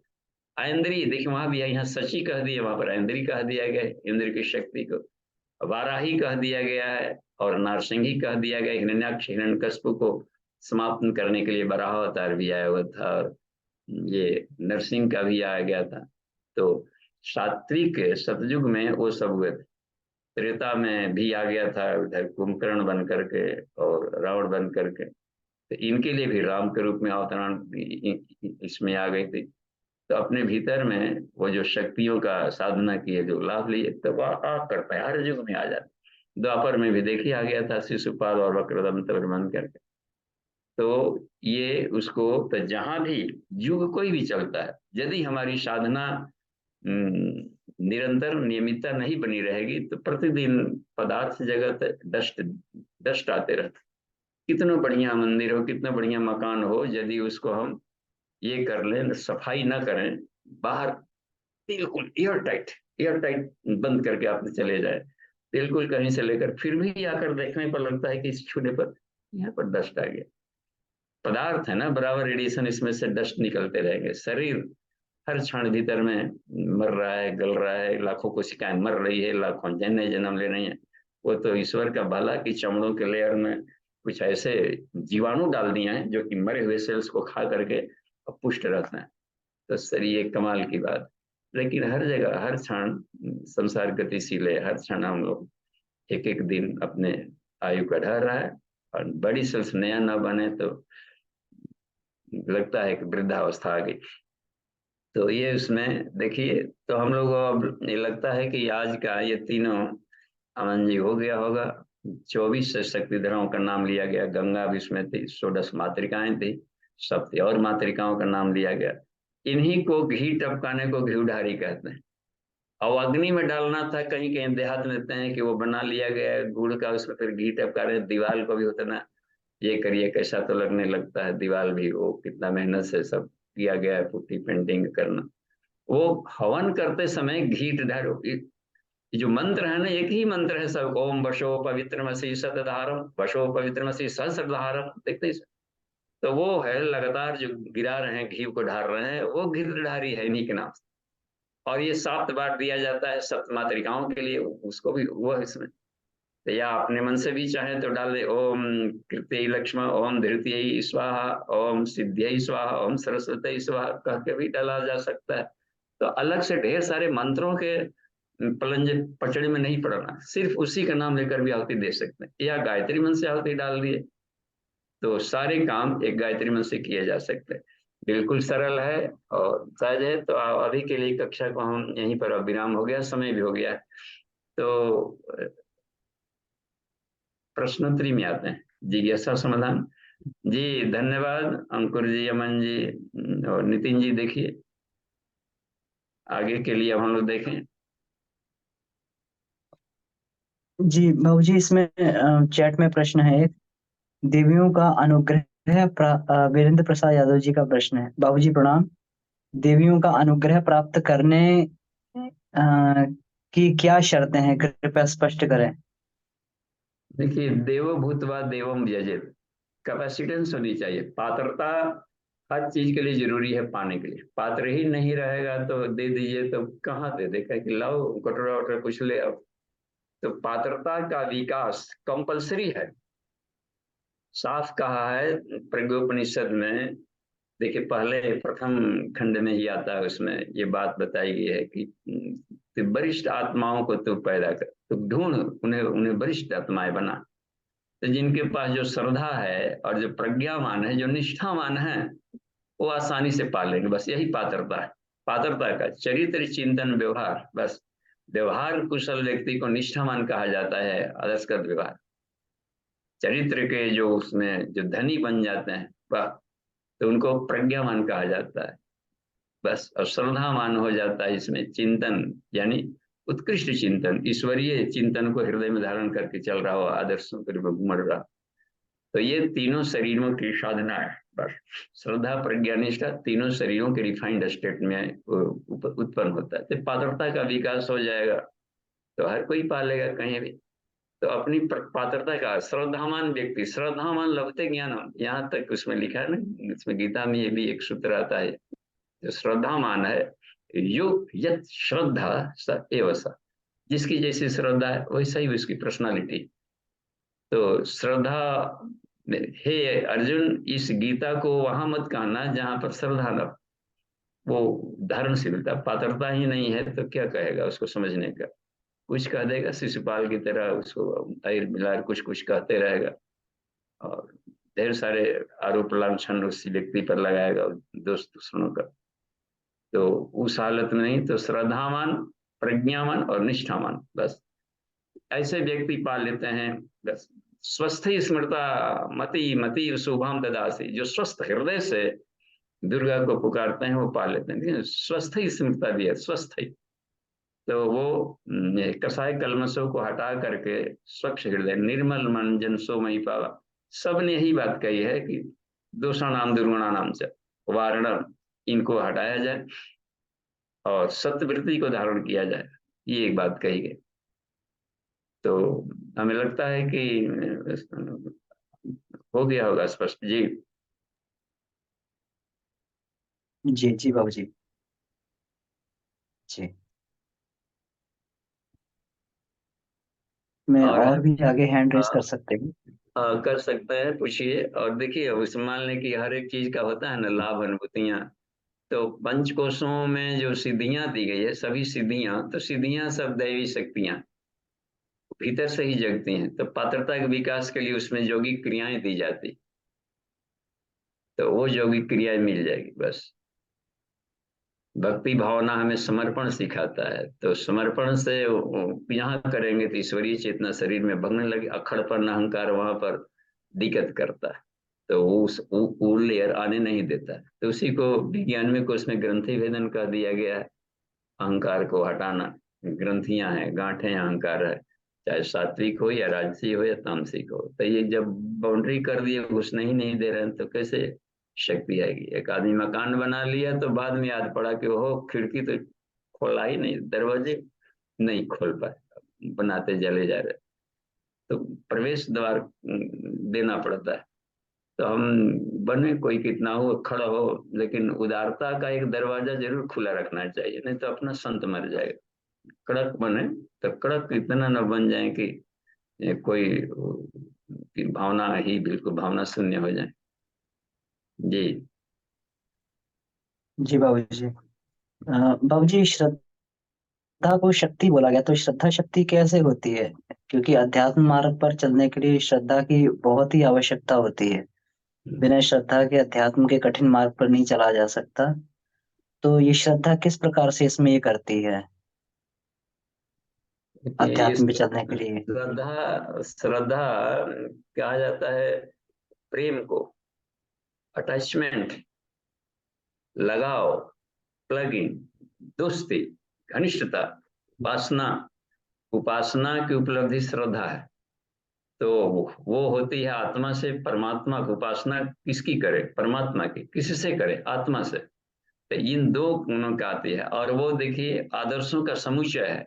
ऐन्द्री, देखिए वहां भी है, यहाँ शची कह दिया, वहां पर ऐन्द्री कह दिया गया है, इंद्र की शक्ति को। वाराही कह दिया गया है, और नारसिंही कह दिया गया, हिरण्याक्ष हिरण्यकश्यप को समाप्त करने के लिए वराह अवतार भी आया हुआ था, और ये नरसिंह का भी आया गया था। तो सात्विक सतयुग में वो सब हुए थे। त्रेता में भी आ गया था उधर कुंभकर्ण बन करके और रावण बन करके, तो इनके लिए भी राम के रूप में अवतरण इसमें आ गई थी। तो अपने भीतर में वो जो शक्तियों का साधना की है, जो लाभ लिए, तो वह करता है, हर युग में आ जाता है। द्वापर में भी देखिए आ गया था शिशुपाल और वक्रदंत बन करके। तो ये उसको, तो जहां भी युग कोई भी चलता है, यदि हमारी साधना निरंतर नियमितता नहीं बनी रहेगी, तो प्रतिदिन पदार्थ जगत डस्ट डस्ट आते रहते। कितना बढ़िया मंदिर हो, कितना बढ़िया मकान हो, यदि उसको हम ये कर लें, सफाई ना करें, बाहर बिल्कुल एयर टाइट बंद करके आप चले जाए, बिल्कुल कहीं से लेकर, फिर भी आकर देखने पर लगता है कि इस छूने पर यहाँ पर डस्ट आ गया। पदार्थ है ना, बराबर रेडिएशन इसमें से डस्ट निकलते रहेंगे। शरीर हर क्षण भीतर में मर रहा है, गल रहा है, लाखों कोशिकाएं मर रही है, लाखों नए जन्म ले रही हैं। वो तो ईश्वर का भला कि चमड़ों के लेयर में कुछ ऐसे जीवाणु डाल दिए हैं जो कि मरे हुए सेल्स को खा करके पुष्ट रहते हैं। तो सर ये कमाल की बात। लेकिन हर जगह हर क्षण संसार गतिशील है, हर क्षण हम लोग एक एक दिन अपने आयु का ढह रहा है, और बड़ी सेल्स नया न बने तो लगता है कि वृद्धावस्था आ गई। तो ये उसमें देखिए, तो हम लोग को अब ये लगता है कि आज का ये तीनों, अमन जी हो गया होगा, 24 शक्तिधरों का नाम लिया गया, गंगा भी उसमें थी, 16 मातृकाएं थी, सप्त और मातृकाओं का नाम लिया गया। इन्हीं को घी टपकाने को घीवधारी कहते हैं। और अग्नि में डालना था, कहीं कहीं देहात में देते हैं कि वो बना लिया गया है गुड़ का, उसमें फिर घी टपका रहे, दीवार को भी होता ना, ये करिए कैसा तो लगने लगता है, दीवार भी वो कितना मेहनत से सब किया गया है, पुट्टी पेंटिंग करना। वो हवन करते समय घी ढारो, जो मंत्र है ना, एक ही मंत्र है सब, ओम वशो पवित्रमसि सतधारम, वशो पवित्रमसि सहस्रधारम, देखते हैं। तो वो है लगातार जो गिरा रहे हैं, घी को ढार रहे हैं, वो गिरधारी है इन्हीं के नाम से। और ये 7 बार दिया जाता है सप्त मातृकाओं के लिए, उसको भी वो है इसमें। तो या अपने मन से भी चाहे तो डाल दे, ओम कृत्य लक्ष्म, ओम धृत्य स्वाहा, ओम सिद्ध्यै स्वाहा, ओम सरस्वती स्वाहा कह के भी डाला जा सकता है। तो अलग से ढेर सारे मंत्रों के पलंज पचड़े में नहीं पड़ना, सिर्फ उसी का नाम लेकर भी आहुति दे सकते हैं, या गायत्री मंत्र से आहुति डाल दिए, तो सारे काम एक गायत्री मंत्र से किए जा सकते हैं। बिल्कुल सरल है और सहज है। तो अभी के लिए कक्षा को हम यहीं पर विराम हो गया, समय भी हो गया। तो प्रश्नोत्तरी में आते हैं, जिज्ञासा समाधान। जी धन्यवाद अंकुर जी, अमन जी और नितिन जी। देखिए आगे के लिए अब हम लोग देखें। जी बाबूजी, इसमें चैट में प्रश्न है एक, देवियों का अनुग्रह, वीरेंद्र प्रसाद यादव जी का प्रश्न है। बाबूजी प्रणाम। देवियों का अनुग्रह प्राप्त करने की क्या शर्तें हैं, कृपया स्पष्ट करें। देखिए, देवो भूतवा देवम यजेत, कैपेसिटेंस होनी चाहिए, पात्रता हर चीज के लिए जरूरी है पाने के लिए। पात्र ही नहीं रहेगा तो दे दीजिए, तो कहाँ दे दे, कह कि लाओ कटोरा वटोरा कुछ ले आओ। तो पात्रता का विकास कंपलसरी है, साफ कहा है प्रज्ञोपनिषद में। देखिए पहले प्रथम खंड में ही आता है, उसमें ये बात बताई गई है कि वरिष्ठ आत्माओं को तू पैदा कर, तो ढूंढ उन्हें, उन्हें वरिष्ठ आत्माएं बना। तो जिनके पास जो श्रद्धा है और जो प्रज्ञावान है, जो निष्ठावान है, वो आसानी से पा लेंगे। बस यही पात्रता है। पात्रता का चरित्र चिंतन व्यवहार, बस व्यवहार कुशल व्यक्ति को निष्ठावान कहा जाता है, आदर्शगत व्यवहार। चरित्र के जो उसमें जो धनी बन जाते हैं वह, तो उनको प्रज्ञावान कहा जाता है। बस और श्रद्धावान हो जाता है इसमें चिंतन, यानी उत्कृष्ट चिंतन, ईश्वरीय चिंतन को हृदय में धारण करके चल रहा हो, आदर्शों पर घुमड़ रहा। तो ये तीनों शरीरों की साधना है। बस श्रद्धा प्रज्ञा निष्ठा तीनों शरीरों के रिफाइंड स्टेट में उत्पन्न होता है। तो पात्रता का विकास हो जाएगा तो हर कोई पालेगा कहीं भी। तो अपनी पात्रता का श्रद्धावान व्यक्ति, श्रद्धावान लभते ज्ञान, यहाँ तक उसमें लिखा है ना, इसमें गीता में ये भी एक सूत्र आता है, जो श्रद्धावान है, यो यत श्रद्धा स एव स, जिसकी जैसी श्रद्धा है वैसा ही उसकी पर्सनालिटी। तो श्रद्धा, हे अर्जुन, इस गीता को वहां मत कहना जहां पर श्रद्धा न, वो धारणशीलता, पात्रता ही नहीं है तो क्या कहेगा उसको समझने का। कुछ कह देगा शिशुपाल की तरह, उसको ऐर मिलार कुछ कुछ कहते रहेगा, और ढेर सारे आरोप लांछन उसी व्यक्ति पर लगाएगा, दोस्त दुश्मनों का। तो उस हालत में नहीं, तो श्रद्धावान, प्रज्ञावान और निष्ठावान, बस ऐसे व्यक्ति पा लेते हैं। बस स्वस्थ स्मृता मति मति शुभम ददासी, जो स्वस्थ हृदय से दुर्गा को पुकारते हैं वो पा लेते हैं। स्वस्थ स्मृता भी है, स्वस्थ। तो वो कसाय कलमशों को हटा करके स्वच्छ हृदय निर्मल मन जन सो मही पावा, सब ने यही बात कही है कि दोषा नाम दुर्गुणा नाम से वारणम, इनको हटाया जाए और सत्यवृत्ति को धारण किया जाए, ये एक बात कही गई। तो हमें लगता है कि हो गया होगा स्पष्ट जी। जी जी बाबूजी। जी, मैं और और भी आगे हैंड रेस कर हाँ, सकते हैं। कर सकते हैं, पूछिए। और देखिए, उस मान लें कि हर एक चीज का होता है ना लाभ अनुभूतियां, तो पंचकोशों में जो सिद्धियां दी गई है, सभी सिद्धियां, तो सिद्धियां सब दैवी शक्तियां भीतर से ही जगती हैं। तो पात्रता के विकास के लिए उसमें यौगिक क्रियाएं दी जाती, तो वो यौगिक क्रियाएं मिल जाएगी बस। भक्ति भावना हमें समर्पण सिखाता है, तो समर्पण से यहाँ करेंगे तो ईश्वरीय चेतना शरीर में भगने लगे। अखड़पन अहंकार वहां पर दिक्कत करता है, तो वो लेयर आने नहीं देता। तो उसी को विज्ञान में को उसमें ग्रंथि भेदन कर दिया गया है। अहंकार को हटाना, ग्रंथियां हैं, गांठें अहंकार है, चाहे सात्विक हो या राजसी हो या तामसिक हो। तो ये जब बाउंड्री कर दिए, घुसने ही नहीं दे रहे हैं, तो कैसे शक्ति आएगी? एक आदमी मकान बना लिया तो बाद में याद पड़ा कि ओहो, खिड़की तो खोला ही नहीं, दरवाजे नहीं खोल पाए, बनाते चले जा रहे, तो प्रवेश द्वार देना पड़ता है। तो हम बने कोई कितना हो, खड़ा हो, लेकिन उदारता का एक दरवाजा जरूर खुला रखना चाहिए, नहीं तो अपना संत मर जाएगा। कड़क बने तो कड़क इतना न बन जाए कि कोई की भावना ही बिल्कुल भावना शून्य हो जाए। जी। जी बाबूजी। बाबूजी, श्रद्धा को शक्ति बोला गया, तो श्रद्धा शक्ति कैसे होती है? क्योंकि अध्यात्म मार्ग पर चलने के लिए श्रद्धा की बहुत ही आवश्यकता होती है। बिना श्रद्धा के अध्यात्म के कठिन मार्ग पर नहीं चला जा सकता। तो ये श्रद्धा किस प्रकार से इसमें ये करती है ये अध्यात्म पे चलने के लिए? श्रद्धा, श्रद्धा कहा जाता है प्रेम को, अटैचमेंट, लगाव, प्लग इन, दोस्ती, घनिष्ठता, उपासना। उपासना की उपलब्धि श्रद्धा है। तो वो होती है आत्मा से परमात्मा की उपासना। किसकी करे? परमात्मा की। किससे करे? आत्मा से। तो इन दो गुणों का आती है। और वो देखिए आदर्शों का समुच्चय है।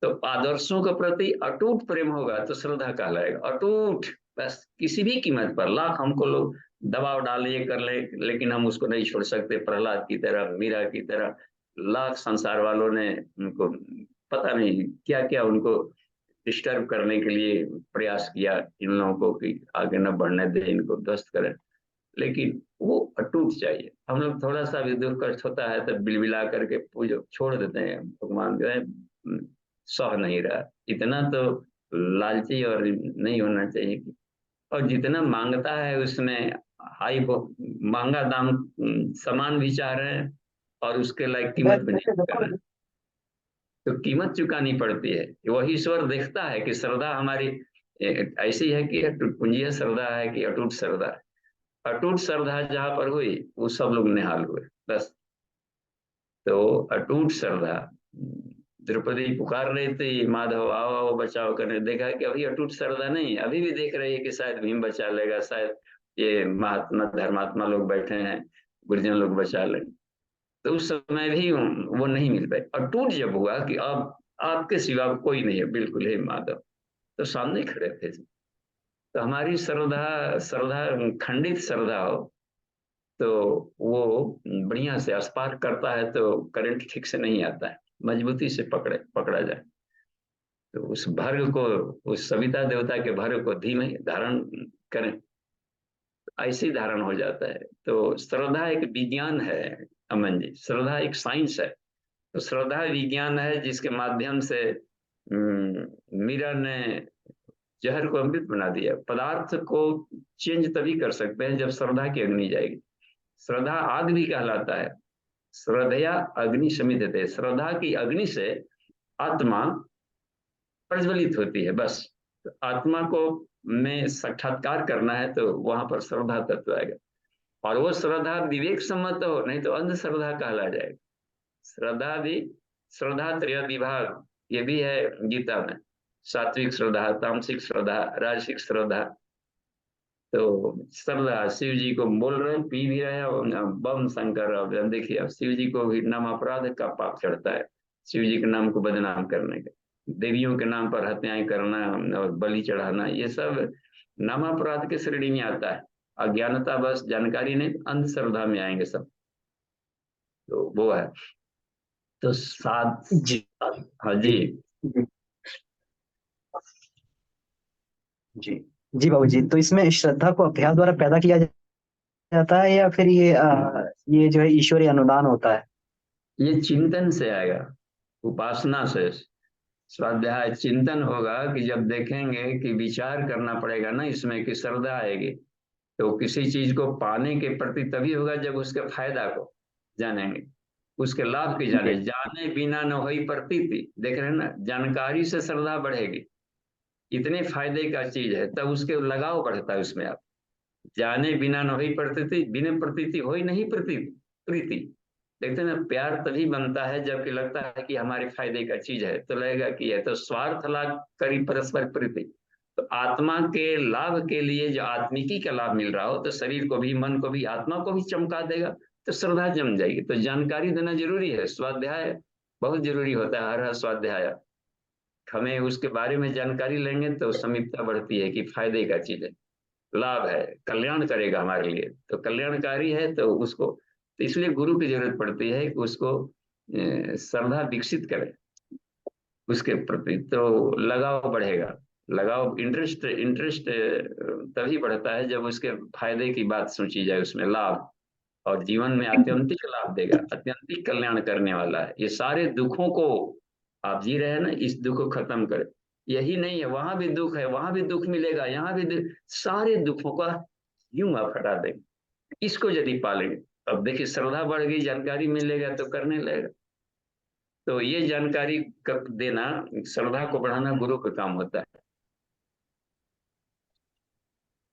तो आदर्शों के प्रति अटूट प्रेम होगा तो श्रद्धा कहलाएगा। अटूट, बस किसी भी कीमत पर, लाख हमको लोग दबाव डाले ये कर ले, लेकिन हम उसको नहीं छोड़ सकते। प्रहलाद की तरह, मीरा की तरह, लाख संसार वालों ने उनको पता नहीं क्या क्या उनको डिस्टर्ब करने के लिए प्रयास किया इन लोगों को कि आगे न बढ़ने दे, इनको ध्वस्त करें, लेकिन वो अटूट चाहिए। हम लोग थोड़ा सा भी दुख कष्ट होता है तो बिलबिला करके पूजो छोड़ देते हैं, भगवान जो है सह नहीं रहा। इतना तो लालची और नहीं होना चाहिए। और जितना मांगता है उसमें हाई मांगा दाम समान विचार है, और उसके लायक कीमत भी नहीं कर रहे, तो कीमत चुकानी पड़ती है। वही ईश्वर देखता है कि श्रद्धा हमारी ऐसी है कि अटूट पूंजी श्रद्धा है कि अटूट श्रद्धा है। अटूट श्रद्धा जहां पर हुई वो सब लोग निहाल हुए बस। तो अटूट श्रद्धा, द्रौपदी पुकार रही थी माधव आओ आओ बचाओ करने, देखा कि अभी अटूट श्रद्धा नहीं, अभी भी देख रही है कि शायद भीम बचा लेगा, शायद ये महात्मा धर्मात्मा लोग बैठे हैं, गुरुजन लोग बचा लेंगे। तो उस समय भी वो नहीं मिल पाई। अटूट जब हुआ कि अब आपके सिवा कोई नहीं है, बिल्कुल है माधव, तो सामने खड़े थे। तो हमारी श्रद्धा, श्रद्धा खंडित श्रद्धा हो तो वो बढ़िया से स्पार्क करता है, तो करंट ठीक से नहीं आता है, मजबूती से पकड़ा जाए तो उस भर्ग को, उस सविता देवता के भर्ग को धीमे धारण करें, ऐसे ही धारण हो जाता है। तो श्रद्धा एक विज्ञान है अमन जी, श्रद्धा एक साइंस है। तो श्रद्धा विज्ञान है जिसके माध्यम से मीरा ने जहर को अमृत बना दिया। पदार्थ को चेंज तभी कर सकते हैं जब श्रद्धा की अग्नि जाएगी। श्रद्धा आग भी कहलाता है। श्रद्धया अग्नि शमित थे, श्रद्धा की अग्नि से आत्मा प्रज्वलित होती है बस। तो आत्मा को में साक्षात्कार करना है तो वहां पर श्रद्धा तत्व आएगा। और वो श्रद्धा विवेक सम्मत हो, नहीं तो अंधश्रद्धा कहला जाएगा। श्रद्धा भी, श्रद्धा त्रय विभाग ये भी है गीता में। सात्विक श्रद्धा, तामसिक श्रद्धा, राजसिक श्रद्धा। तो श्रद्धा शिव जी को बोल रहे हैं, पी भी रहे हैं बम शंकर। अब देखिए अब शिव जी को भी नाम अपराध का पाप चढ़ता है, शिव जी के नाम को बदनाम करने का, देवियों के नाम पर हत्याएं करना और बलि चढ़ाना, ये सब नाम अपराध के श्रेणी में आता है। अज्ञानता, बस जानकारी नहीं, अंधश्रद्धा में आएंगे सब। तो वो है। तो सात, जी हाँ जी। जी जी जी बाबूजी, तो इसमें श्रद्धा को अभ्यास द्वारा पैदा किया जाता है या फिर ये जो है ईश्वरीय अनुदान होता है? ये चिंतन से आएगा, उपासना से। स्वाध्याय चिंतन होगा कि जब देखेंगे कि विचार करना पड़ेगा ना इसमें, कि श्रद्धा आएगी, तो किसी चीज को पाने के प्रति तभी होगा जब उसके फायदा को जानेंगे, उसके लाभ की जी। जाने, जाने बिना न होई प्रतीति। देख रहे हैं ना, जानकारी से श्रद्धा बढ़ेगी, इतने फायदे का चीज है, तब उसके लगाव बढ़ता है उसमें। आप जाने बिना न होई प्रतीति, बिना प्रतीति हो ही नहीं प्रतीति प्रीति। देखते हैं ना, प्यार तभी बनता है जबकि लगता है कि हमारे फायदे का चीज है, तो लगेगा कि है, तो स्वार्थ लाभ करी परस्पर प्रीति। तो आत्मा के लाभ के लिए जो आत्मिकी का लाभ मिल रहा हो, तो शरीर को भी, मन को भी, आत्मा को भी चमका देगा, तो श्रद्धा जम जाएगी। तो जानकारी देना जरूरी है, स्वाध्याय बहुत जरूरी होता है। हर हर स्वाध्याय हमें उसके बारे में जानकारी लेंगे तो समीपता बढ़ती है कि फायदे का चीज है, लाभ है, कल्याण करेगा हमारे लिए, तो कल्याणकारी है, तो उसको, तो इसलिए गुरु की जरूरत पड़ती है कि उसको श्रद्धा विकसित करे उसके प्रति, तो लगाव बढ़ेगा। लगाव, इंटरेस्ट इंटरेस्ट तभी बढ़ता है जब उसके फायदे की बात सोची जाए, उसमें लाभ, और जीवन में आत्यंतिक लाभ देगा, आत्यंतिक कल्याण करने वाला है। ये सारे दुखों को आप जी रहे हैं ना, इस दुख को खत्म करे। यही नहीं है, वहां भी दुख है, वहां भी दुख मिलेगा, यहाँ भी दुख, सारे दुखों का यूं आप हटा देंगे इसको यदि पालेंगे। अब देखिए, श्रद्धा बढ़ गई, जानकारी मिलेगा तो करने लगेगा। तो ये जानकारी कब देना, श्रद्धा को बढ़ाना गुरु का काम होता है।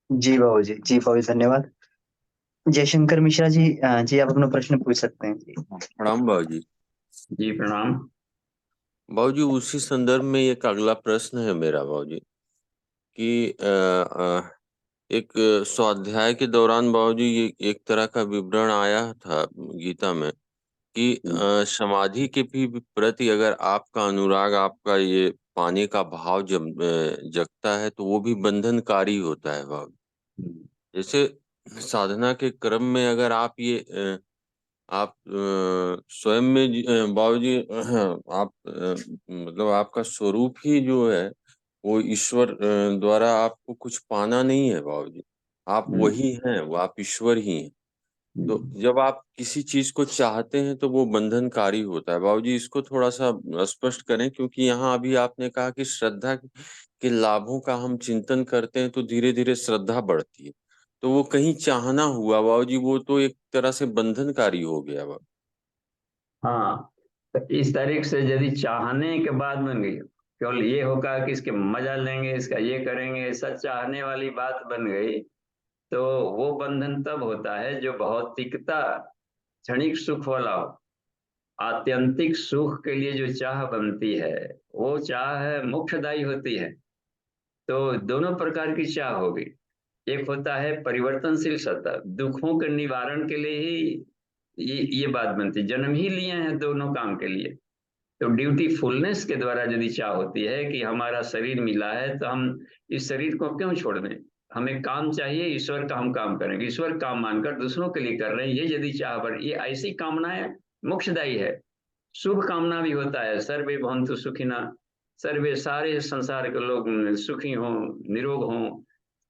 जी बाबू जी, जी बाबू जी, धन्यवाद। जयशंकर मिश्रा जी, जी आप अपना प्रश्न पूछ सकते हैं जी। प्रणाम बाबूजी। जी प्रणाम। बाबूजी, उसी संदर्भ में एक अगला प्रश्न है मेरा बाबूजी, कि एक स्वाध्याय के दौरान बाबूजी ये एक तरह का विवरण आया था गीता में कि समाधि के भी प्रति अगर आपका अनुराग, आपका ये पाने का भाव जब जगता है तो वो भी बंधनकारी होता है बाबू। जैसे साधना के क्रम में अगर आप ये आप स्वयं में बाबूजी, आप मतलब आपका स्वरूप ही जो है वो ईश्वर द्वारा आपको कुछ पाना नहीं है बाबूजी, आप वही हैं, वो आप ईश्वर ही हैं। तो जब आप किसी चीज को चाहते हैं तो वो बंधनकारी होता है बाबूजी, इसको थोड़ा सा स्पष्ट करें, क्योंकि यहाँ अभी आपने कहा कि श्रद्धा के लाभों का हम चिंतन करते हैं तो धीरे धीरे श्रद्धा बढ़ती है, तो वो कहीं चाहना हुआ बाबूजी, वो तो एक तरह से बंधनकारी हो गया बाबू। हाँ, तो इस तारीख से यदि चाहने के बाद बन गई, केवल ये होगा कि इसके मजा लेंगे, इसका ये करेंगे, ऐसा चाहने वाली बात बन गई, तो वो बंधन तब होता है जो भौतिकता, क्षणिक सुख वाला हो। आत्यंतिक सुख के लिए जो चाह बनती है, वो चाह है मोक्षदायी होती है। तो दोनों प्रकार की चाह होगी। एक होता है परिवर्तनशील सत्ता, दुखों के निवारण के लिए ही ये बात बनती, जन्म ही लिए हैं दोनों काम के लिए। तो ड्यूटीफुलनेस के द्वारा यदि चाह होती है कि हमारा शरीर मिला है तो हम इस शरीर को क्यों छोड़ दें, हमें काम चाहिए, ईश्वर का हम काम करेंगे, ईश्वर काम मानकर दूसरों के लिए कर रहे हैं, ये यदि चाह बढ़, ये ऐसी कामनाएं मोक्षदायी है। शुभ कामना भी होता है, सर्वे भवन्तु सुखिना, सर्वे सारे संसार के लोग सुखी हों, निरोग हों,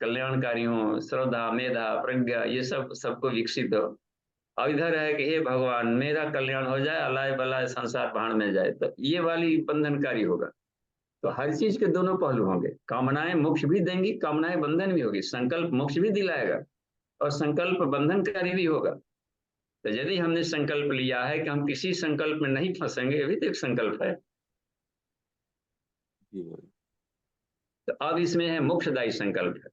कल्याणकारी हों, श्रद्धा, मेधा, प्रज्ञा, ये सब सबको विकसित हो। और इधर है कि हे भगवान मेरा कल्याण हो जाए, अलाय बलाय संसार भाड़ में जाए, तो ये वाली बंधनकारी होगा। तो हर चीज के दोनों पहलू होंगे, कामनाएं मोक्ष भी देंगी, कामनाएं बंधन भी होगी, संकल्प मोक्ष भी दिलाएगा और संकल्प बंधनकारी भी होगा। तो यदि हमने संकल्प लिया है कि हम किसी संकल्प में नहीं फंसेंगे, ये भी तो एक संकल्प है। तो अब इसमें है मोक्षदायी संकल्प है,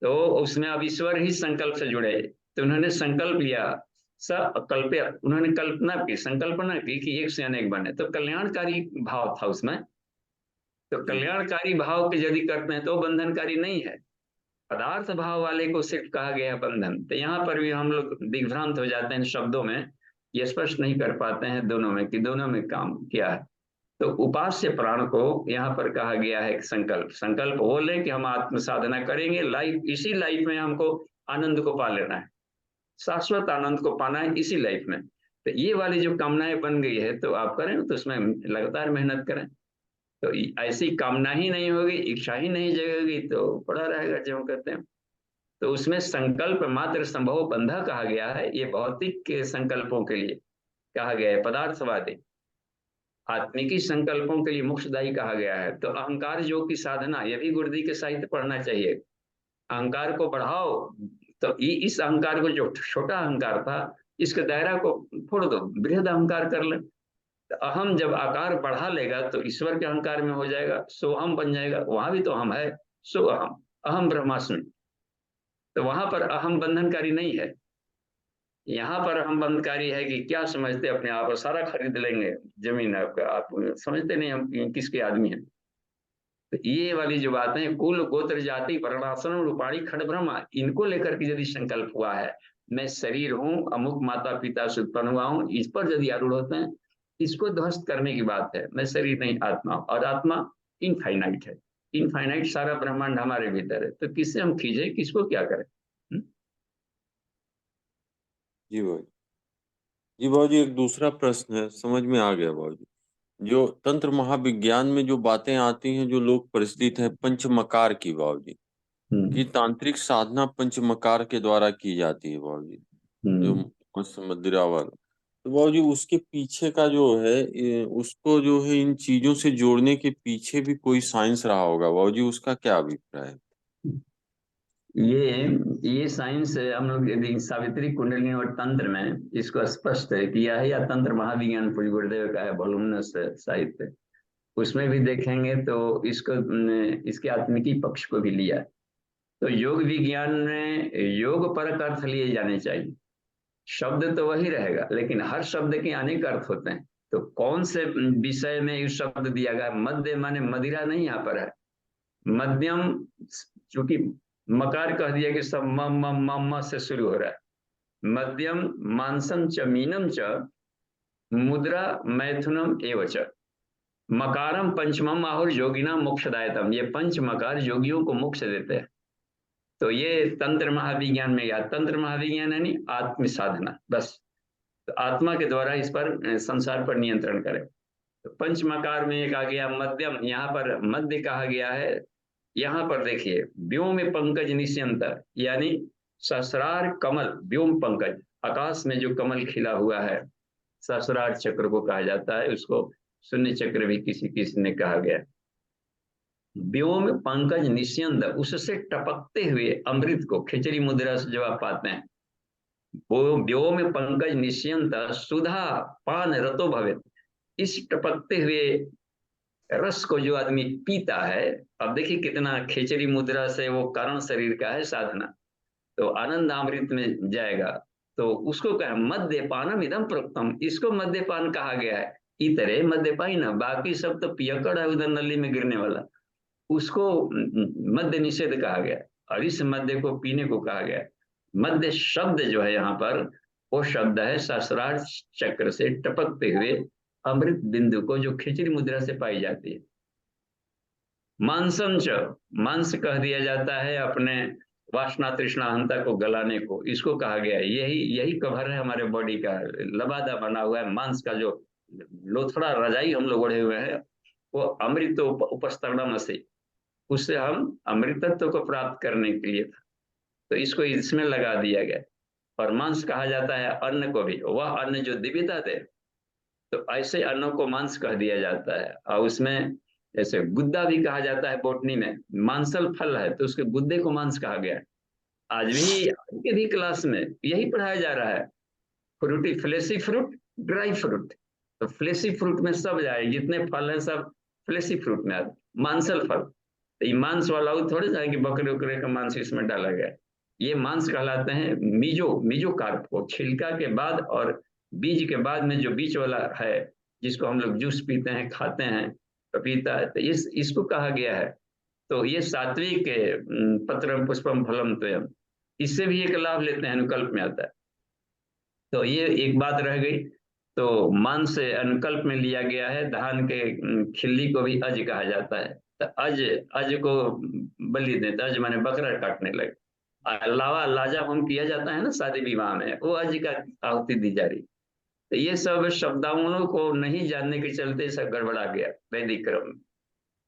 तो उसमें अब ईश्वर ही संकल्प से जुड़े। तो उन्होंने संकल्प लिया, सकल्प, उन्होंने कल्पना की, संकल्पना की कि एक से अनेक बने, तो कल्याणकारी भाव था उसमें। तो कल्याणकारी भाव के यदि करते हैं तो बंधनकारी नहीं है। पदार्थ भाव वाले को सिर्फ कहा गया है बंधन। तो यहाँ पर भी हम लोग दिग्भ्रांत हो जाते हैं शब्दों में, ये स्पष्ट नहीं कर पाते हैं दोनों में कि दोनों में काम क्या है। तो उपास्य प्राण को यहाँ पर कहा गया है संकल्प। संकल्प वो ले कि हम आत्म साधना करेंगे, लाइफ, इसी लाइफ में हमको आनंद को पा लेना है, शाश्वत आनंद को पाना है इसी लाइफ में। तो ये वाली जो कामनाएं बन गई है, तो आप करें तो उसमें लगातार मेहनत करें। तो ऐसी कामना ही नहीं होगी, इच्छा ही नहीं जगेगी, तो पड़ा रहेगा जो कहते हैं। तो उसमें संकल्प मात्र संभव बंधा कहा गया है, ये भौतिक के संकल्पों के लिए कहा गया है, पदार्थवादी। आत्मिकी संकल्पों के लिए मोक्षदायी कहा गया है। तो अहंकार योग की साधना, ये भी गुरुजी के साहित्य पढ़ना चाहिए। अहंकार को बढ़ाओ, तो इस अहंकार को, जो छोटा अहंकार था, इसके दायरा को फोड़ दो, बृहद अहंकार कर ले। तो अहम जब आकार बढ़ा लेगा तो ईश्वर के अहंकार में हो जाएगा, सोहम बन जाएगा। वहां भी तो हम है, सो अहम, अहम ब्रह्मास्मि। तो वहां पर अहम बंधनकारी नहीं है। यहाँ पर हम बंधकारी है कि क्या समझते अपने आप, और सारा खरीद लेंगे जमीन आपका, आप समझते नहीं हम किसके आदमी हैं। तो ये वाली जो बातें, कुल गोत्र जाति वर्णाश्रम रूपाणी खंड ब्रह्म, इनको लेकर के यदि संकल्प हुआ है, मैं शरीर हूँ, अमुक माता पिता से उत्पन्न हुआ हूँ, इस पर यदि आरूढ़ होते हैं, इसको ध्वस्त करने की बात है। मैं शरीर नहीं, आत्मा, और आत्मा इनफाइनाइट है। इनफाइनाइट सारा ब्रह्मांड हमारे भीतर है, तो किससे हम खींचे, किसको क्या करें। जी बाबू जी। बाबू जी, एक दूसरा प्रश्न है, समझ में आ गया बाबू जी। जो तंत्र महाविज्ञान में जो बातें आती हैं, जो लोग परिचित हैं पंचमकार की बाबू जी, कि तांत्रिक साधना पंचमकार के द्वारा की जाती है बाबू जी, जो मस्त मदिरा वाला। तो बाबू जी, उसके पीछे का जो है, उसको जो है इन चीजों से जोड़ने के पीछे भी कोई साइंस रहा होगा बाबू जी, उसका क्या अभिप्राय है? ये साइंस हम लोग यदि सावित्री कुंडलिनी और तंत्र में इसको स्पष्ट किया है, या तंत्र महाविज्ञान पूज्य गुरुदेव का है वॉल्यूमिनस साहित्य, उसमें भी देखेंगे तो इसको इसके आत्मिकी पक्ष को भी लिया है। तो योग विज्ञान में योग पर अर्थ लिए जाने चाहिए। शब्द तो वही रहेगा, लेकिन हर शब्द के अनेक अर्थ होते हैं। तो कौन से विषय में ये शब्द दिया गया, मध्य माने मदिरा नहीं यहाँ पर है, मध्यम, चूंकि मकार कह दिया कि सब म म म म से शुरू हो रहा है। मध्यम मानसम च मीनम च मुद्रा मैथुनम एवच मकारम पंचमम आहुर योगिना मोक्षदायतम, ये पंच मकार योगियों को मोक्ष देते हैं। तो ये तंत्र महाविज्ञान में गया। तंत्र महाविज्ञान यानी आत्म साधना, बस। तो आत्मा के द्वारा इस पर, संसार पर नियंत्रण करें। तो पंच मकार में एक आ गया मध्यम, यहाँ पर मध्य कहा गया है। यहाँ पर देखिए, व्योम में पंकज निश्यंत, यानी सहस्रार कमल, व्योम पंकज, आकाश में जो कमल खिला हुआ है, सहस्रार चक्र को कहा जाता है। उसको शून्य चक्र भी किसी किसी ने कहा गया। व्योम पंकज निश्यंत, उससे टपकते हुए अमृत को खिचड़ी मुद्रा से जब आप पाते हैं, वो व्योम पंकज निश्यंत सुधा पान रतो भवे, इस टपकते हुए रस को जो आदमी पीता है, अब देखिए कितना खिचड़ी मुद्रा से वो कारण शरीर का है साधना, तो आनंद अमृत में जाएगा। तो उसको कहा मद्यपानम इदम प्रोक्तम, इसको मद्यपान कहा गया है। इतरे मद्यपाई ना, बाकी सब तो पियकड़ है उधर नली में गिरने वाला, उसको मद्य निषेध कहा गया, और इस मद्य को पीने को कहा गया। मद्य शब्द जो है यहाँ पर, वो शब्द है सहस्रार चक्र से टपकते हुए अमृत बिंदु को, जो खिचड़ी मुद्रा से पाई जाती है। मांसम च, मांस कह दिया जाता है अपने वासना तृष्णा अहंता को गलाने को, इसको कहा गया है। यही कवर है हमारे बॉडी का, लबादा बना हुआ है मांस का, जो लोथड़ा रजाई हम लोग ओढ़े हुए हैं, वो अमृत उपस्तरणम से, उससे हम अमृतत्व को प्राप्त करने के लिए था, तो इसको इसमें लगा दिया गया। और मांस कहा जाता है अन्न को भी, वह अन्न जो दिव्यता दे, तो ऐसे अन्नों को मांस कह दिया जाता है। और उसमें जैसे गुद्दा भी कहा जाता है, बोटनी में मांसल फल है तो उसके गुद्दे को मांस कहा गया है। आज के भी क्लास में यही पढ़ाया जा रहा है, fruity, fleshy fruit, dry fruit. तो फ्लेसी फ्रूट में सब जाए, जितने फल हैं सब फ्लेसी फ्रूट में आते। मांसल फल, तो ये मांस वाला थोड़े जाए कि बकरे उकरे का मांस इसमें डाला गया, ये मांस कहलाते हैं मीजो कार्प को, छिलका के बाद और बीज के बाद में जो बीच वाला है, जिसको हम लोग जूस पीते हैं, खाते हैं, पपीता है, तो इसको कहा गया है। तो ये सात्विक पत्रम पुष्पम फलम त्वयम, इससे भी एक लाभ लेते हैं, अनुकल्प में आता है। तो ये एक बात रह गई। तो मांस से अनुकल्प में लिया गया है। धान के खिल्ली को भी अज कहा जाता है, तो अज को बलि देता, अज माने बकरा काटने लगे। लावा लाजा होम किया जाता है ना शादी विवाह में, वो अज का आहुति दी जा रही। तो ये सब शब्दावलों को नहीं जानने के चलते सब गड़बड़ा गया वैदिक क्रम में।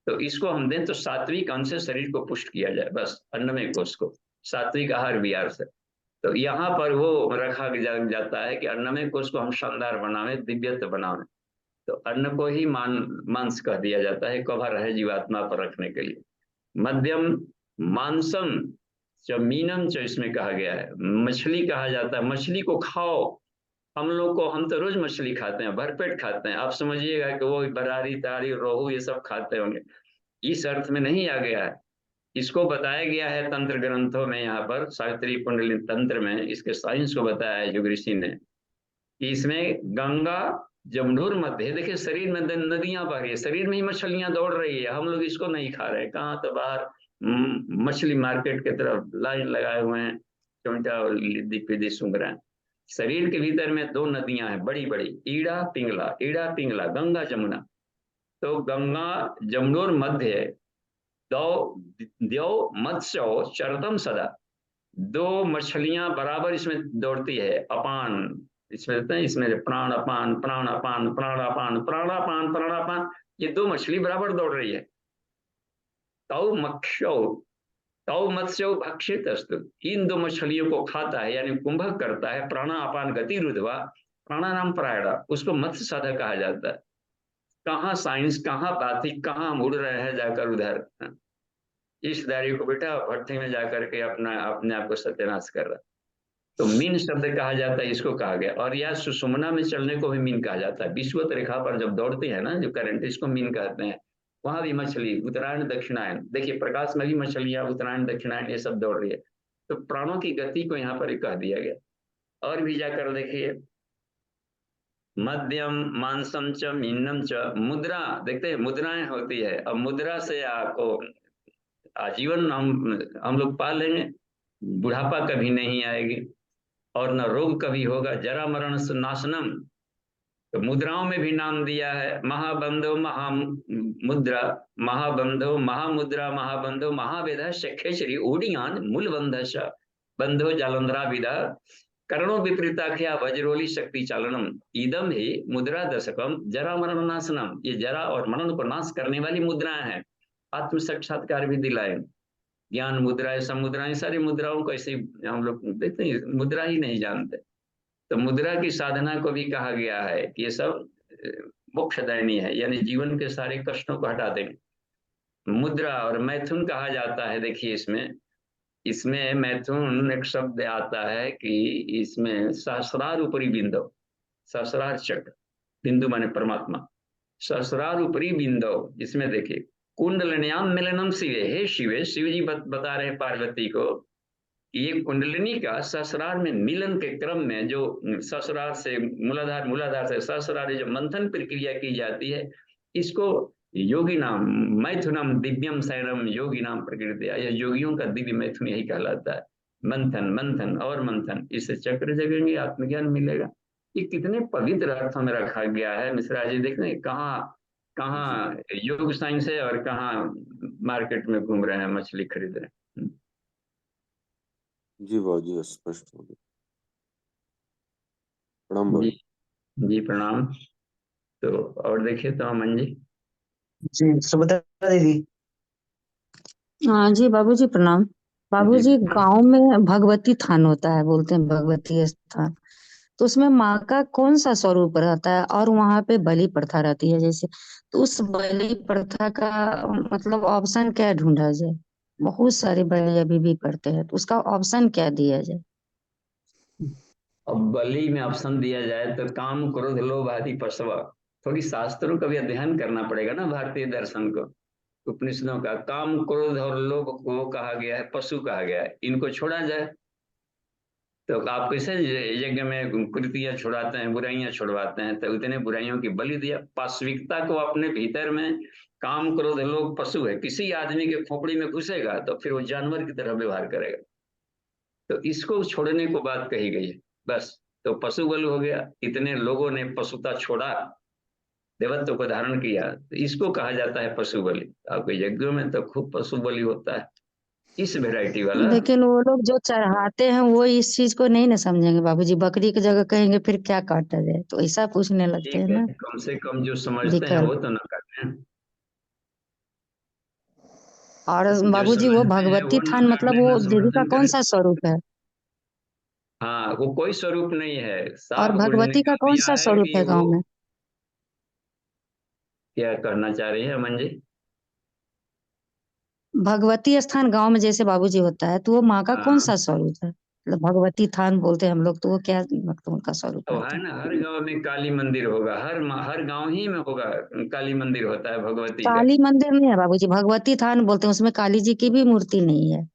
तो इसको हम दें तो सात्विक अंश से शरीर को पुष्ट किया जाए, बस अन्नमय कोष को। सात्विक आहार विहार से। तो यहाँ पर वो रखा जाता है कि अन्नमय कोश को हम शानदार बनावे, दिव्यत्व बनावे। तो अन्न को ही मांस कह दिया जाता है, कवर है जीवात्मा पर रखने के लिए। मध्यम मांसम च मीनम च, इसमें कहा गया है। मछली कहा जाता है, मछली को खाओ। हम तो रोज मछली खाते हैं, भरपेट खाते हैं। आप समझिएगा कि वो बरारी तारी रोहू ये सब खाते होंगे, इस अर्थ में नहीं आ गया है। इसको बताया गया है तंत्र ग्रंथों में, यहाँ पर सावित्री कुंडली तंत्र में इसके साइंस को बताया है युग ऋषि ने कि इसमें गंगा जमुनूर मध्य, देखिए शरीर में नदियां बह रही है, शरीर में ही मछलियां दौड़ रही है, हम लोग इसको नहीं खा रहे हैं। कहाँ तो बाहर मछली मार्केट की तरफ लाइन लगाए हुए हैं, चौंटा और लिद्दी सूंघ रहे हैं। शरीर के भीतर में दो नदियां हैं बड़ी बड़ी, ईड़ा पिंगला, गंगा जमुना। तो गंगा जमुनोर मध्य द्यौ मत्स्य चरतम सदा, दो मछलियां बराबर इसमें दौड़ती है। अपान इसमें देते हैं, इसमें प्राणापान प्राणापान प्राणापान प्राणापान प्राणापान, ये दो मछली बराबर दौड़ रही है। तौ मक्षौ तौ मत्स्य भक्षित अस्तु, इन दो मछलियों को खाता है यानी कुंभक करता है। प्राणापान गति रुद्वा प्राणानाम प्रायणा, उसको मत्स्य साधक कहा जाता है। कहाँ साइंस, कहाँ बात, कहाँ हम उड़ रहे हैं जाकर उधर। इस दारी को बेटा भट्टी में जाकर के अपने आप को सत्यानाश कर रहा। तो मीन शब्द कहा जाता है, इसको कहा गया। और यह सुषुम्ना में चलने को भी मीन कहा जाता है। विषुवत रेखा पर जब दौड़ती है ना जो करंट, इसको मीन कहते हैं। वहां भी मछली उत्तरायण दक्षिणायन, देखिए प्रकाश में भी मछलियां उत्तरायण दक्षिणायन ये सब दौड़ रही है। तो प्राणों की गति को यहाँ पर कह दिया गया। और भी जाकर देखिए, मध्यम मांसम च मीनम च, मुद्रा देखते हैं, मुद्राएं होती है। अब मुद्रा से आपको आजीवन हम लोग पाल लेंगे, बुढ़ापा कभी नहीं आएगी और न रोग कभी होगा। जरा मरण नाशनम, तो मुद्राओं में भी नाम दिया है। महाबंधो महामुद्रा, महाबंधो महामुद्रा, महाबंधो महावेद शखेश्री ओडियान मूल बंधश बंधो जालंधरा विदा करणो विपरीताख्या वज्रोली शक्ति चालनम इदम ही मुद्रा दशकम जरा मरण नाशनम, ये जरा और मरण को नाश करने वाली मुद्राएं हैं। आत्म साक्षात्कार भी दिलाए, ज्ञान मुद्रा, सब मुद्राएं, सारी मुद्राओं को ऐसे हम लोग देखते हैं, मुद्रा ही नहीं जानते। तो मुद्रा की साधना को भी कहा गया है कि ये सब मोक्षदायिनी है, यानी जीवन के सारे कष्टों को हटा देंगे। मुद्रा और मैथुन कहा जाता है। देखिए इसमें मैथुन एक शब्द आता है कि इसमें सहस्रार उपरी बिंदु, सहस्रार चक्र, बिंदु माने परमात्मा, सहस्रार उपरी बिंदु। इसमें देखिए कुंडलिन्याम मिलनम शिवे, हे शिवे, शिव जी बता रहे हैं पार्वती को, ये कुंडलिनी का सहस्रार में मिलन के क्रम में जो सहस्रार से मूलाधार से सहस्रार जो मंथन प्रक्रिया की जाती है, इसको योगी नाम मैथुनम दिव्यम शयनम योगी नाम प्रकृति, यह योगियों का दिव्य मैथुन यही कहलाता है। मंथन मंथन और मंथन, इससे चक्र जगेंगे, आत्मज्ञान मिलेगा। ये कितने पवित्र अर्थों में रखा गया है मिश्रा जी। देख रहे कहाँ कहाँ योग साइंस है और कहाँ मार्केट में घूम रहे हैं, मछली खरीद रहे हैं। जी बाबूजी स्पष्ट हो गया। प्रणाम जी बाबूजी। जी प्रणाम। तो और देखिए तो अमन जी। जी सुभद्रा दीदी। हाँ जी बाबूजी प्रणाम। बाबूजी गांव में भगवती थान होता है, बोलते हैं भगवती स्थान, तो उसमें माँ का कौन सा स्वरूप रहता है और वहां पे बलि प्रथा रहती है जैसे, तो उस बलि प्रथा का मतलब ऑप्शन क्या ढूंढा जाए? बहुत सारे बलि अभी भी करते हैं, तो उसका ऑप्शन क्या दिया जाए? अब बलि में ऑप्शन दिया जाए तो काम क्रोध लोभ आदि पशवा, थोड़ी शास्त्रों का भी अध्ययन करना पड़ेगा ना, भारतीय दर्शन को, उपनिषदों का। काम क्रोध और लोभ को कहा गया है, पशु कहा गया है, इनको छोड़ा जाए। तो आप कैसे यज्ञ में कृतियां छुड़ाते हैं, बुराइयां छुड़वाते हैं, तो उतने बुराइयों की बलि दिया। पाश्विकता को अपने भीतर में, काम क्रोध लोभ पशु है, किसी आदमी के खोपड़ी में घुसेगा तो फिर वो जानवर की तरह व्यवहार करेगा। तो इसको छोड़ने को बात कही गई है बस। तो पशु बलि हो गया, इतने लोगों ने पशुता छोड़ा, देवत्व को धारण किया, तो इसको कहा जाता है पशु बलि। आपके यज्ञों में तो खूब पशु बलि होता है, इस वेराइटी वाला। लेकिन वो लोग जो चढ़ाते हैं वो इस चीज को नहीं ना समझेंगे बाबूजी, बकरी की जगह कहेंगे फिर क्या काटा जाए, तो ऐसा पूछने लगते हैं ठीक है, ना कम से कम जो समझते हैं विकल्प। वो तो ना करते हैं। और जो बाबूजी वो समझते हैं भगवती वो थान नाम मतलब रखने वो ना देवी का समर्थन कौन करें। सा स्वरूप है? हाँ, वो कोई स्वरूप नहीं है, और साफ उन्होंने भगवती का कह कौन दिया सा है स्वरूप कि है वो गांव में? क्या कहना चाह रही है अमन जी? भगवती स्थान गांव में जैसे बाबूजी होता है, तो वो माँ का कौन हाँ, सा स्वरूप है? मतलब भगवती थान बोलते हैं हम लोग, तो वो क्या मतलब उनका स्वरूप तो रहता है है? ना, हर गांव में काली मंदिर होगा, हर गांव ही में होगा, काली मंदिर होता है भगवती का। काली मंदिर नहीं है बाबूजी, भगवती थान बोलते हैं, उसमें काली जी की भी मूर्ति नहीं है।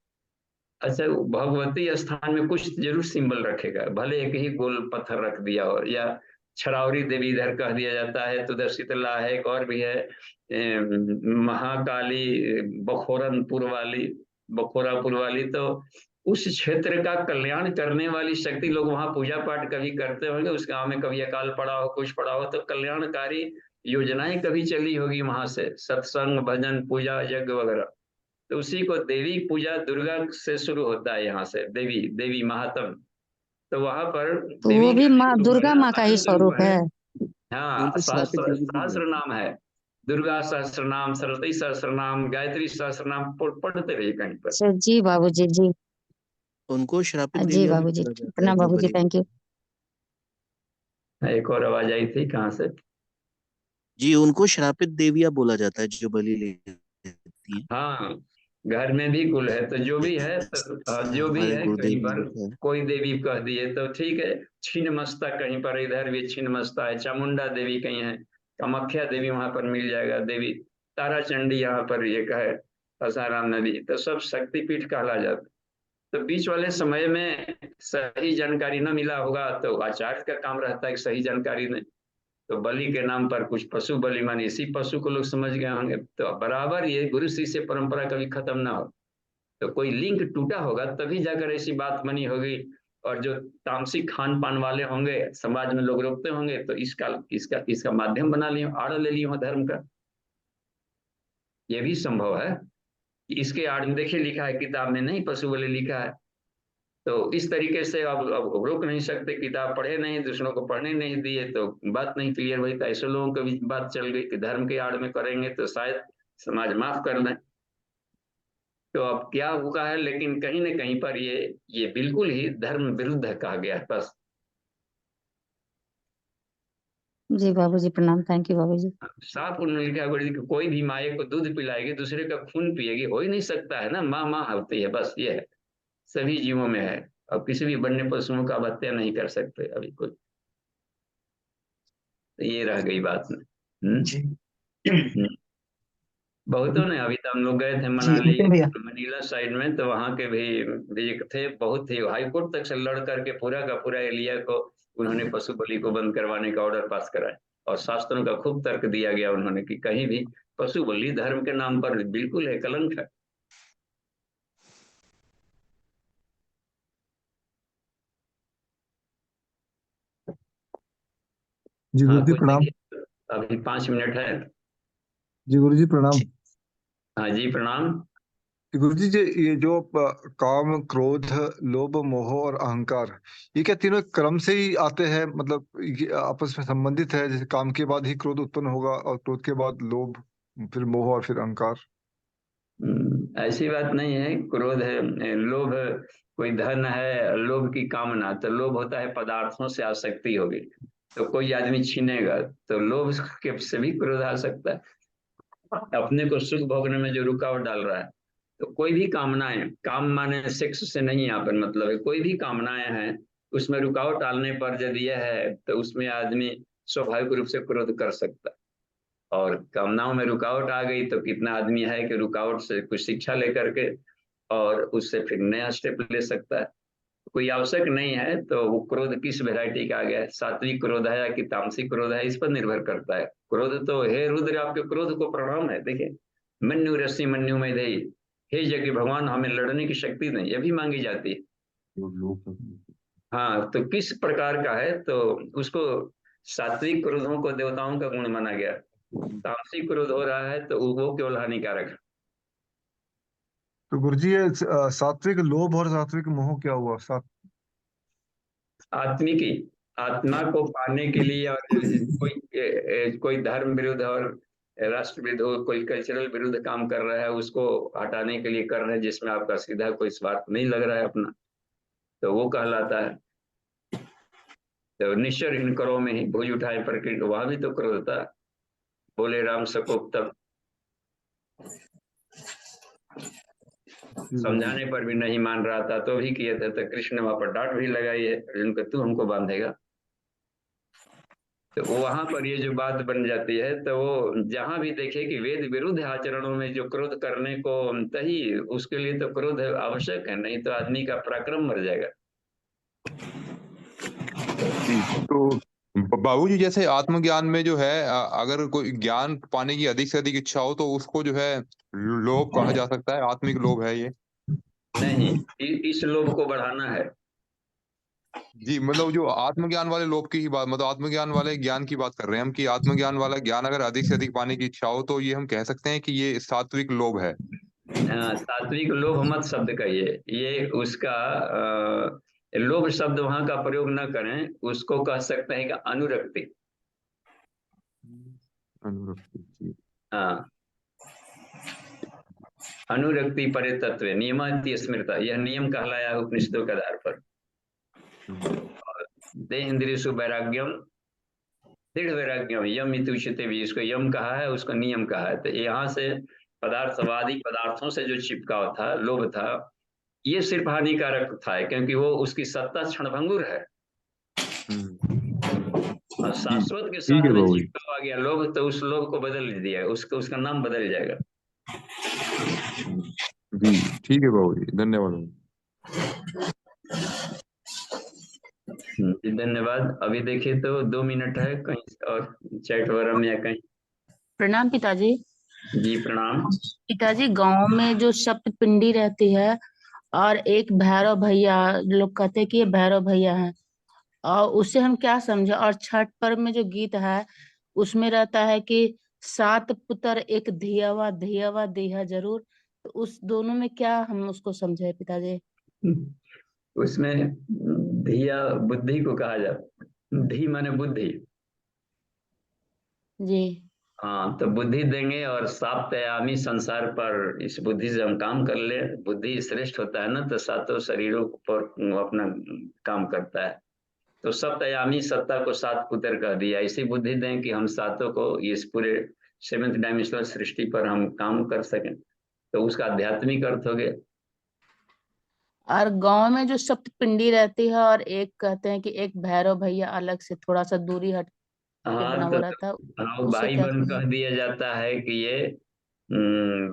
अच्छा, भगवती स्थान में कुछ जरूर सिंबल रखेगा, भले एक ही गोल पत्थर रख दिया हो, या छरावरी देवी इधर कह दिया जाता है, तो उधर शीतला है, एक और भी है महाकाली, बखोरनपुर वाली, बखोरापुर वाली। तो उस क्षेत्र का कल्याण करने वाली शक्ति, लोग वहां पूजा पाठ कभी करते होंगे, उस गांव में कभी अकाल पड़ा हो, कुछ पड़ा हो, तो कल्याणकारी योजनाएं कभी चली होगी वहां से, सत्संग भजन पूजा यज्ञ वगैरह। तो उसी को देवी पूजा दुर्गा से शुरू होता है, यहाँ से देवी देवी महात्म। तो वहां पर तो वो देवी भी का भी माँ रूप है दुर्गा ना, माँ का ही अनंत रूप स्वरूप है। है। हाँ, उनको श्रापित सहस्त्र देवी भी सहस्त्र बोलते हैं। नाम है, दुर्गा सहस्त्र नाम, सरस्वती सहस्त्र नाम, गायत्री सहस्त्र नाम, पढ़ते रहिए कहीं पर। अच्छा जी बाबूजी जी। उनको श्रापित जी देवियां भी बाबूजी, बोला जाता है प्रणाम जो बाबूजी, बलि थैंक यू। एक और आवाज आई थी कहाँ से? जी उनको श्रापित देवियां बोला जाता है जो बलि लेती हैं। हाँ, घर में भी कुल है, तो जो भी है तो जैसे जो भी हमारे है, कहीं गुरुदेव पर जी है। कोई देवी कह दिए तो ठीक है। छिन्नमस्ता कहीं पर, इधर भी छिन्नमस्ता है, चामुंडा देवी कहीं है, कामाख्या देवी वहां पर मिल जाएगा, देवी तारा चंडी यहाँ पर एक है, सासाराम नदी, तो सब शक्तिपीठ कहला जाता है। तो बीच वाले समय में सही जानकारी न मिला होगा, तो आचार्य का काम रहता है कि सही जानकारी ने, तो बलि के नाम पर कुछ पशु बलि, माने इसी पशु को लोग समझ गए होंगे, तो बराबर ये गुरु शिष्य परंपरा कभी खत्म ना हो, तो कोई लिंक टूटा होगा तभी जाकर ऐसी बात बनी होगी। और जो तामसिक खान पान वाले होंगे, समाज में लोग रोकते होंगे, तो इसका इसका इसका माध्यम बना लिए, आड़ ले लिए हो धर्म का। ये भी संभव है कि इसके आड़ में देखिए लिखा है किताब में, नहीं पशु बलि लिखा है, तो इस तरीके से अब रोक नहीं सकते, किताब पढ़े नहीं, दूसरों को पढ़ने नहीं दिए, तो बात नहीं क्लियर हुई, तो ऐसे लोगों को भी बात चल गई कि धर्म के आड़ में करेंगे तो शायद समाज माफ कर दें। तो अब क्या हुआ है, लेकिन कहीं ना कहीं पर ये बिल्कुल ही धर्म विरुद्ध कहा गया है, बस। जी बाबूजी प्रणाम, थैंक यू बाबूजी। साफ उन्होंने लिखा है कि कोई भी माए को दूध पिलाएगी, दूसरे का खून पिएगी, हो ही नहीं सकता है ना, माँ माँ होती है, बस ये है, सभी जीवों में है। अब किसी भी वन्य पशुओं का हत्या नहीं कर सकते अभी कोई। तो ये रह गई बात में। जी हम्म। बहुतों ने, अभी तो हम लोग गए थे जी मनाली, नितिन भैया। मनीला साइड में, तो वहां के भी थे, बहुत ही हाई कोर्ट तक से लड़ करके पूरा का पूरा एरिया को उन्होंने पशु बलि को बंद करवाने का ऑर्डर पास कराया। और शास्त्रों का खूब तर्क दिया गया उन्होंने कि कहीं भी पशु बलि धर्म के नाम पर बिल्कुल है, कलंक है। जी हाँ, गुरुजी कुछ प्रणाम। देखिए, अभी 5 मिनट है। जी गुरुजी प्रणाम। हाँ जी प्रणाम। जी गुरुजी जी, ये जो काम क्रोध लोभ मोह और अहंकार, ये क्या तीनों क्रम से ही आते हैं, मतलब ये आपस में संबंधित है? जैसे काम के बाद ही क्रोध उत्पन्न होगा और क्रोध के बाद लोभ, फिर मोह और फिर अहंकार। ऐसी बात नहीं है, क्रोध है, लोभ, कोई धन है, लोभ की कामना, तो लोभ होता है पदार्थों से आसक्ति होगी, तो कोई आदमी छीनेगा, तो लोभ के से भी क्रोध आ सकता है, अपने को सुख भोगने में जो रुकावट डाल रहा है। तो कोई भी कामनाएं, काम माने सेक्स से नहीं यहाँ पर मतलब है, कोई भी कामनाएं हैं, उसमें रुकावट डालने पर यदि यह है, तो उसमें आदमी स्वाभाविक रूप से क्रोध कर सकता है। और कामनाओं में रुकावट आ गई, तो कितना आदमी है कि रुकावट से कुछ शिक्षा लेकर के और उससे फिर नया स्टेप ले सकता है। कोई आवश्यक नहीं है, तो वो क्रोध किस वैरायटी का आ गया है, सात्विक क्रोध है या कि तामसिक क्रोध है, इस पर निर्भर करता है। क्रोध तो हे रुद्र, आपके क्रोध को प्रणाम है, देखिए, मन्यु रश्मि मन्यु में दे, हे जगह भगवान हमें लड़ने की शक्ति नहीं, यह भी मांगी जाती है। हाँ, तो किस प्रकार का है, तो उसको सात्विक क्रोधों को देवताओं का गुण माना गया, तामसिक क्रोध हो रहा है तो वो केवल हानिकारक है। तो गुरुजी ये सात्विक लोभ और सात्विक मोह क्या हुआ? आत्मिकी, आत्मा को पाने के लिए, और कोई कोई धर्म विरुद्ध और राष्ट्र विरोध, कोई कल्चरल विरुद्ध काम कर रहा है, उसको हटाने के लिए कर रहे हैं, जिसमें आपका सीधा कोई स्वार्थ नहीं लग रहा है अपना, तो वो कहलाता है। तो निश्चरहीन करो में ही भुज उठाए प्रकृति, वहां भी तो क्रोध था। बोले राम सकोप, तब समझाने पर भी नहीं मान रहा था, तो भी किए थे। तो कृष्ण ने वहां पर डांट भी लगाई है अर्जुन को, तू हमको बांधेगा। तो वहां पर ये जो बात बन जाती है, तो वो जहां भी देखे कि वेद विरुद्ध आचरणों में जो क्रोध करने को तही, उसके लिए तो क्रोध आवश्यक है, नहीं तो आदमी का पराक्रम मर जाएगा। जी, तो बाबूजी जैसे आत्मज्ञान में जो है अगर कोई ज्ञान पाने की अधिक से अधिक इच्छा हो तो उसको जो है लोभ कहा जा सकता है, आत्मिक लोभ है ये? नहीं, इस लोभ को बढ़ाना है। जी, मतलब जो आत्मज्ञान वाले लोभ की ही बात, मतलब आत्मज्ञान वाले ज्ञान की बात कर रहे हैं हम, कि आत्मज्ञान वाला ज्ञान अगर अधिक से अधिक पाने की इच्छा हो तो ये हम कह सकते हैं कि ये सात्विक लोभ है। सात्विक लोभ मत शब्द कहिए, ये उसका लोभ शब्द वहां का प्रयोग न करें, उसको कह सकते हैं कि अनुरक्ति। अनुरक्ति, जी। हाँ, अनुरक्ति परे तत्व नियमाति स्मृता, यह नियम कहलाया है उपनिषदों के आधार पर। देहेंद्रियसु वैराग्यम दृढ़ वैराग्यम यम इति उच्यते भी, इसको यम कहा है, उसको नियम कहा है। तो यहाँ से पदार्थवादी पदार्थों से जो चिपकाव था, लोभ था, ये सिर्फ हानिकारक था, क्योंकि वो उसकी सत्ता क्षणभंगुर है। और शाश्वत के ठीक साथ है में बाबूजी। चिपका हुआ गया लोभ, तो उस लोभ को बदल दिया, उसका नाम बदल जाएगा। जी ठीक है बाबूजी, धन्यवाद। जी धन्यवाद। अभी देखिए तो 2 मिनट है, कहीं और चैट वगैरह में या कहीं। प्रणाम पिताजी। जी प्रणाम। पिताजी, गांव में जो सप्त पिंडी रहती है और एक भैरव भैया, लोग कहते हैं कि ये भैरव भैया है, और उससे हम क्या समझे? और छठ पर्व में जो गीत है उसमें रहता है कि 7 पुत्र एक धियावा, धियावा दिया जरूर, तो उस दोनों में क्या हम उसको समझे पिताजी? उसमें धिया बुद्धि को कहा जाता, धी माने बुद्धि। जी। हाँ, तो बुद्धि देंगे और साप्तयामी संसार पर इस बुद्धि से हम काम कर ले। बुद्धि श्रेष्ठ होता है ना, तो सातों शरीरों पर अपना काम करता है। तो सप्तयामी सत्ता को 7 पुत्र कह दिया। ऐसी बुद्धि दें कि हम सातों को इस पूरे 7th डायमेंशनल सृष्टि पर हम काम कर सकें, तो उसका आध्यात्मिक अर्थ हो गया। और गांव में जो सप्त पिंडी रहती है और एक कहते हैं कि एक भैरव भैया अलग से थोड़ा सा दूरी हट के बना हाँ, हुआ तो रहता है, हाँ, उसे भाई क्या बहन कहें? कह दिया जाता है कि ये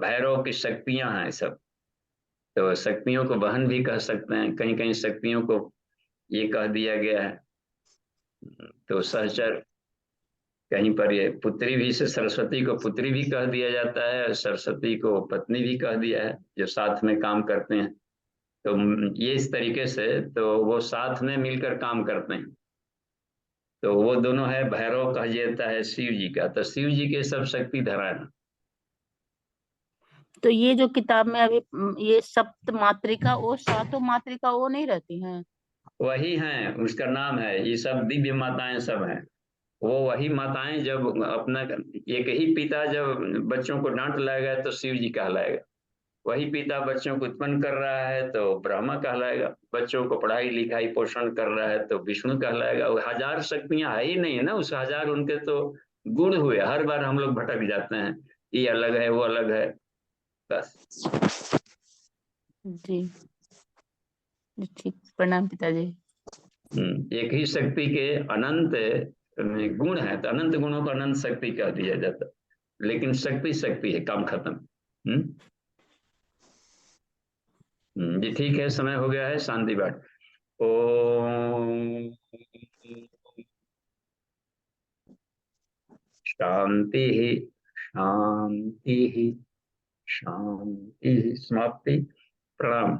भैरव की शक्तियां हैं सब। तो शक्तियों को बहन भी कह सकते हैं, कहीं कहीं शक्तियों को ये कह दिया गया है। तो सहचर, कहीं पर ये पुत्री भी से सरस्वती को पुत्री भी कह दिया जाता है, सरस्वती को पत्नी भी कह दिया है, जो साथ में काम करते हैं। तो ये इस तरीके से, तो वो साथ में मिलकर काम करते हैं। तो वो दोनों है, भैरव कहा जाता है शिव जी का, तो शिव जी के सब शक्ति धरा है। तो ये जो किताब में अभी ये सप्त मातृका, वो सातों मातृका वो नहीं रहती हैं? वही हैं, उसका नाम है, ये सब दिव्य माताएं सब हैं। वो वही माताएं, जब अपना एक ही पिता जब बच्चों को डांट लाएगा तो शिव जी कहलाएगा। वही पिता बच्चों को उत्पन्न कर रहा है तो ब्रह्मा कहलाएगा। बच्चों को पढ़ाई लिखाई पोषण कर रहा है तो विष्णु कहलाएगा। वो 1000 शक्तियां है ही नहीं है ना, उस 1000 उनके तो गुण हुए। हर बार हम लोग भटक जाते हैं, ये अलग है वो अलग है, बस। जी। जी, ठीक। प्रणाम पिताजी। एक ही शक्ति के अनंत गुण है, तो अनंत गुणों को अनंत शक्ति कह दिया जाता है। लेकिन शक्ति शक्ति है, काम खत्म। जी ठीक है, समय हो गया है, शांति बाट। ओम शांति ही शांति ही शांति ही। समाप्ति। प्रणाम।